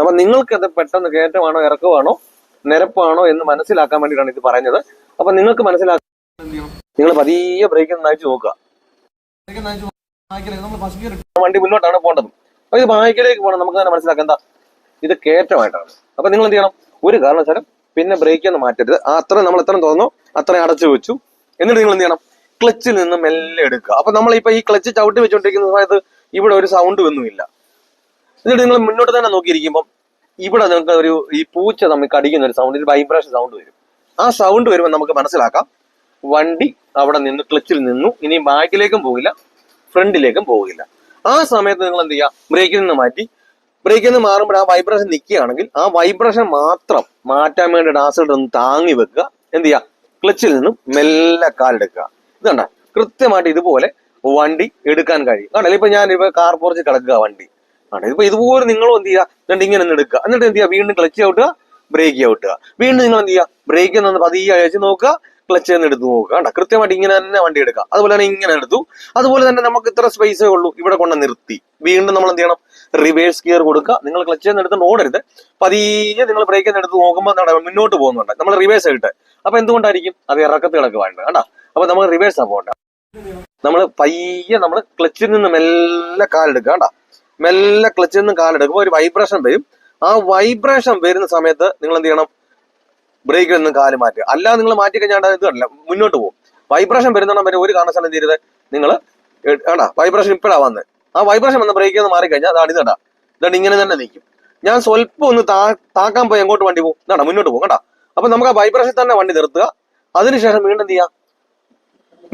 A: അപ്പൊ നിങ്ങൾക്കത് പെട്ടെന്ന് കയറ്റമാണോ ഇറക്കമാണോ നിരപ്പാണോ എന്ന് മനസ്സിലാക്കാൻ വേണ്ടിയിട്ടാണ് ഇത് പറഞ്ഞത്. അപ്പൊ നിങ്ങൾക്ക് മനസ്സിലാക്കാൻ നിങ്ങൾ പതിയെ ബ്രേക്ക് നയിച്ചു നോക്കുക. വണ്ടി മുന്നോട്ടാണ് പോകേണ്ടത്. അപ്പൊ ഇത് ബാക്കിലേക്ക് പോകണം. നമുക്ക് തന്നെ മനസ്സിലാക്കാം എന്താ ഇത് കയറ്റമായിട്ടാണ്. അപ്പൊ നിങ്ങൾ എന്ത് ചെയ്യണം, ഒരു കാരണവശാലും പിന്നെ ബ്രേക്ക് ഒന്ന് മാറ്റരുത്. നമ്മൾ എത്ര തുറന്നോ അത്രയും അടച്ചു വെച്ചു. എന്നിട്ട് നിങ്ങൾ എന്ത് ചെയ്യണം, ക്ലച്ചിൽ നിന്ന് മെല്ലെ എടുക്കുക. അപ്പൊ നമ്മളിപ്പോ ഈ ക്ലച്ച് ചവിട്ടി വെച്ചോണ്ടിരിക്കുന്ന സമയത്ത് ഇവിടെ ഒരു സൗണ്ട് ഒന്നുമില്ല. എന്നിട്ട് നിങ്ങൾ മുന്നോട്ട് തന്നെ നോക്കിയിരിക്കുമ്പോൾ ഇവിടെ നിങ്ങൾക്ക് ഈ പൂച്ച തമ്മിൽ കടിക്കുന്ന ഒരു സൗണ്ട്, ഒരു വൈബ്രേഷൻ സൗണ്ട് വരും. ആ സൗണ്ട് വരുമ്പോൾ നമുക്ക് മനസ്സിലാക്കാം വണ്ടി അവിടെ നിന്ന് ക്ലച്ചിൽ നിന്നു. ഇനി ബാക്കിലേക്കും പോകില്ല, ഫ്രണ്ടിലേക്കും പോകില്ല. ആ സമയത്ത് നിങ്ങൾ എന്ത് ചെയ്യുക, ബ്രേക്കിൽ നിന്ന് മാറ്റി. ബ്രേക്കിൽ നിന്ന് മാറുമ്പോൾ ആ വൈബ്രേഷൻ നിൽക്കുകയാണെങ്കിൽ ആ വൈബ്രേഷൻ മാത്രം മാറ്റാൻ വേണ്ടി ആക്സിലേറ്റർ ഒന്ന് താങ്ങി വെക്കുക. എന്ത് ചെയ്യുക, ക്ലച്ചിൽ നിന്നും മെല്ലെ കാലെടുക്കുക. ഇത് കണ്ട കൃത്യമായിട്ട് ഇതുപോലെ വണ്ടി എടുക്കാൻ കഴിയും. കണ്ടല്ലേ, ഇപ്പൊ ഞാനിപ്പോ കാർ പോർച്ച് കിടക്കുക വണ്ടി ഇപ്പൊ ഇതുപോലെ നിങ്ങളും എന്ത് ചെയ്യുക, എന്നിട്ട് ഇങ്ങനെ ഒന്ന് എടുക്കുക. എന്നിട്ട് എന്ത് ചെയ്യുക, വീണ്ടും ക്ലച്ച് ഔട്ടുക, ബ്രേക്ക് ചവിട്ടുക. വീണ്ടും നിങ്ങൾ എന്ത് ചെയ്യുക, ബ്രേക്ക് നിന്ന് പതിയെ അയച്ച് നോക്കുക, ക്ലച്ച് നിന്ന് എടുത്ത് നോക്കുക. കണ്ട കൃത്യമായിട്ട് ഇങ്ങനെ തന്നെ വണ്ടി എടുക്കുക. അതുപോലെ തന്നെ ഇങ്ങനെ എടുത്തു. അതുപോലെ തന്നെ നമുക്ക് ഇത്ര സ്പേസേ ഉള്ളൂ, ഇവിടെ കൊണ്ട് നിർത്തി. വീണ്ടും നമ്മൾ എന്ത് ചെയ്യണം, റിവേഴ്സ് ഗിയർ കൊടുക്കുക. നിങ്ങൾ ക്ലച്ച് നിന്ന് എടുത്ത് ഓടരുത്. പതിയെ നിങ്ങൾ ബ്രേക്ക് നിന്ന് എടുത്ത് നോക്കുമ്പോൾ മുന്നോട്ട് പോകുന്നുണ്ട്, നമ്മൾ റിവേഴ്സ് ആയിട്ട്. അപ്പൊ എന്തുകൊണ്ടായിരിക്കും, അത് ഇറക്കത്ത് കിടക്ക് വേണ്ട. കണ്ട അപ്പൊ നമ്മൾ റിവേഴ്സാ പോകണ്ട. നമ്മൾ പയ്യെ നമ്മൾ ക്ലച്ചിൽ നിന്ന് മെല്ലെ കാലെടുക്കുക. കണ്ട മെല്ലെ ക്ലച്ചിൽ നിന്ന് കാലെടുക്കുമ്പോൾ ഒരു വൈബ്രേഷൻ വരും. ആ വൈബ്രേഷൻ വരുന്ന സമയത്ത് നിങ്ങൾ എന്ത് ചെയ്യണം, ബ്രേക്കിൽ നിന്ന് കാല് മാറ്റുക. അല്ലാതെ നിങ്ങൾ മാറ്റി കഴിഞ്ഞാൽ ഇത് കണ്ടില്ല, മുന്നോട്ട് പോകും. വൈബ്രേഷൻ വരുന്നിടം വരെ ഒരു കാരണവശാലും എന്ത് ചെയ്യരുത്, നിങ്ങൾ കണ്ടാ വൈബ്രേഷൻ ഇപ്പോഴാ വന്നത്. ആ വൈബ്രേഷൻ വന്ന് ബ്രേക്കിൽ നിന്ന് മാറിക്കഴിഞ്ഞാൽ അതാണ് ഇത്. ഇതാണ് ഇങ്ങനെ തന്നെ നിൽക്കും. ഞാൻ സ്വല്പം ഒന്ന് താക്കാൻ പോയി എങ്ങോട്ട് വണ്ടി പോകും, ഇതാ മുന്നോട്ട് പോകും. കണ്ടാ അപ്പൊ നമുക്ക് ആ വൈബ്രേഷൻ തന്നെ വണ്ടി നിർത്തുക. അതിനുശേഷം വീണ്ടും എന്ത് ചെയ്യാം,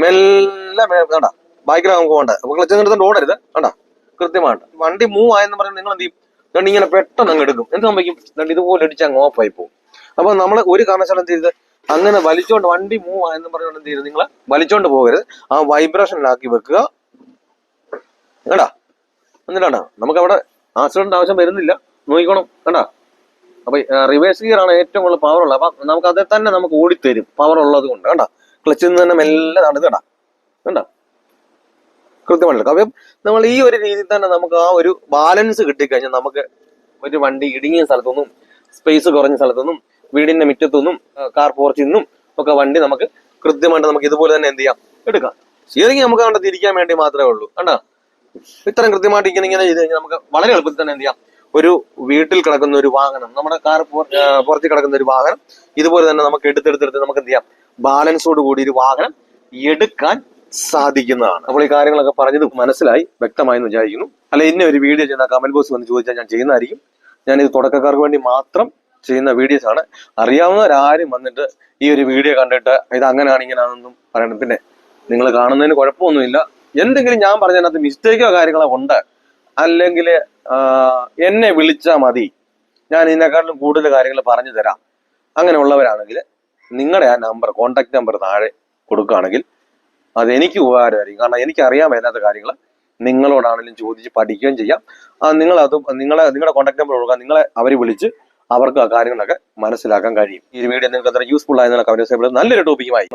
A: മെല്ലെ കണ്ടാ ബൈക്കിൽ നമുക്ക് പോകണ്ട. അപ്പൊ ക്ലച്ച് നിർത്തുകൊണ്ട് ഓടരുത്. കണ്ടാ കൃത്യമായിട്ട് വണ്ടി മൂവ് ആയെന്ന് പറഞ്ഞാൽ നിങ്ങൾ എന്ത് ചെയ്യും, രണ്ട് ഇങ്ങനെ പെട്ടെന്ന് അങ്ങ് എടുക്കും. എന്ത് സംഭവിക്കും, രണ്ട് ഇതുപോലെ അടിച്ച് അങ്ങ് ഓഫ് ആയി പോകും. അപ്പൊ നമ്മൾ ഒരു കാരണവശാലും എന്ത് ചെയ്ത് അങ്ങനെ വലിച്ചോണ്ട് വണ്ടി മൂവ് ആയെന്ന് പറഞ്ഞുകൊണ്ട് എന്ത് ചെയ്ത് നിങ്ങൾ വലിച്ചോണ്ട് പോകരുത്. ആ വൈബ്രേഷനിലാക്കി വെക്കുക. കേട്ടാ, എന്നിട്ടാണ് നമുക്ക് അവിടെ ആക്സിഡന്റ് ആവശ്യം വരുന്നില്ല. നോക്കിക്കോണം. കണ്ടാ അപ്പൊ റിവേഴ്സ് ഗിയർ ആണ് ഏറ്റവും കൂടുതൽ പവർ ഉള്ളത്. അപ്പൊ നമുക്ക് അതേ തന്നെ നമുക്ക് ഓടിത്തരും, പവർ ഉള്ളത് കൊണ്ട്. കണ്ടാ ക്ലച്ചിൽ നിന്ന് തന്നെ മെല്ലെ നടന്ന്. കണ്ടാ കൃത്യമായിട്ട്. അപ്പം നമ്മൾ ഈ ഒരു രീതിയിൽ തന്നെ നമുക്ക് ആ ഒരു ബാലൻസ് കിട്ടിക്കഴിഞ്ഞാൽ നമുക്ക് ഒരു വണ്ടി ഇടുങ്ങിയ സ്ഥലത്തൊന്നും സ്പേസ് കുറഞ്ഞ സ്ഥലത്തൊന്നും വീടിന്റെ മുറ്റത്തൊന്നും കാർ പോർച്ചിൽ നിന്നും ഒക്കെ വണ്ടി നമുക്ക് കൃത്യമായിട്ട് നമുക്ക് ഇതുപോലെ തന്നെ എന്ത് ചെയ്യാം, എടുക്കാം. സ്റ്റിയറിംഗ് നമുക്ക് അവിടെ തിരിക്കാൻ വേണ്ടി മാത്രമേ ഉള്ളൂ. കണ്ടാ ഇത്രയും കൃത്യമായിട്ട് ഇങ്ങനെ ചെയ്ത് കഴിഞ്ഞാൽ നമുക്ക് വളരെ എളുപ്പത്തിൽ തന്നെ എന്ത് ചെയ്യാം, ഒരു വീട്ടിൽ കിടക്കുന്ന ഒരു വാഹനം, നമ്മുടെ കാർ പുറത്ത് കിടക്കുന്ന ഒരു വാഹനം ഇതുപോലെ തന്നെ നമുക്ക് എടുത്തെടുത്തെടുത്ത് നമുക്ക് എന്ത് ചെയ്യാം, ബാലൻസോട് കൂടി ഒരു വാഹനം എടുക്കാൻ സാധിക്കുന്നതാണ്. അപ്പോൾ ഈ കാര്യങ്ങളൊക്കെ പറഞ്ഞത് മനസ്സിലായി, വ്യക്തമായി എന്ന് വിചാരിക്കുന്നു. അല്ല ഇന്ന ഒരു വീഡിയോ ചെയ്യുന്ന കമന്റ് ബോക്സ് വന്ന് ചോദിച്ചാൽ ഞാൻ ചെയ്യുന്നതായിരിക്കും. ഞാനിത് തുടക്കക്കാർക്ക് വേണ്ടി മാത്രം ചെയ്യുന്ന വീഡിയോസ് ആണ്. അറിയാവുന്നവരാരും വന്നിട്ട് ഈ ഒരു വീഡിയോ കണ്ടിട്ട് ഇത് അങ്ങനെയാണ് ഇങ്ങനെയാണെന്നും പറയണം. പിന്നെ നിങ്ങൾ കാണുന്നതിന് കുഴപ്പമൊന്നുമില്ല. എന്തെങ്കിലും ഞാൻ പറഞ്ഞതിനകത്ത് മിസ്റ്റേക്കോ കാര്യങ്ങളോ ഉണ്ട്, അല്ലെങ്കിൽ എന്നെ വിളിച്ചാൽ മതി, ഞാൻ ഇതിനെക്കാട്ടിലും കൂടുതൽ കാര്യങ്ങൾ പറഞ്ഞു തരാം. അങ്ങനെയുള്ളവരാണെങ്കിൽ നിങ്ങളുടെ ആ നമ്പർ, കോൺടാക്ട് നമ്പർ താഴെ കൊടുക്കുകയാണെങ്കിൽ അതെനിക്ക് ഉപകാരമായിരിക്കും. കാരണം എനിക്കറിയാൻ മേലാത്ത കാര്യങ്ങൾ നിങ്ങളോടാണെങ്കിലും ചോദിച്ച് പഠിക്കുകയും ചെയ്യാം. നിങ്ങളുടെ കോൺടാക്ട് നമ്പർ കൊടുക്കുക, നിങ്ങളെ അവർ വിളിച്ച് അവർക്ക് ആ കാര്യങ്ങളൊക്കെ മനസ്സിലാക്കാൻ കഴിയും. ഈ ഒരു വീഡിയോ നിങ്ങൾക്ക് അത്ര യൂസ്ഫുൾ ആയെന്നുള്ള കമന്റ് നല്ലൊരു ടോപ്പിക്കുമായി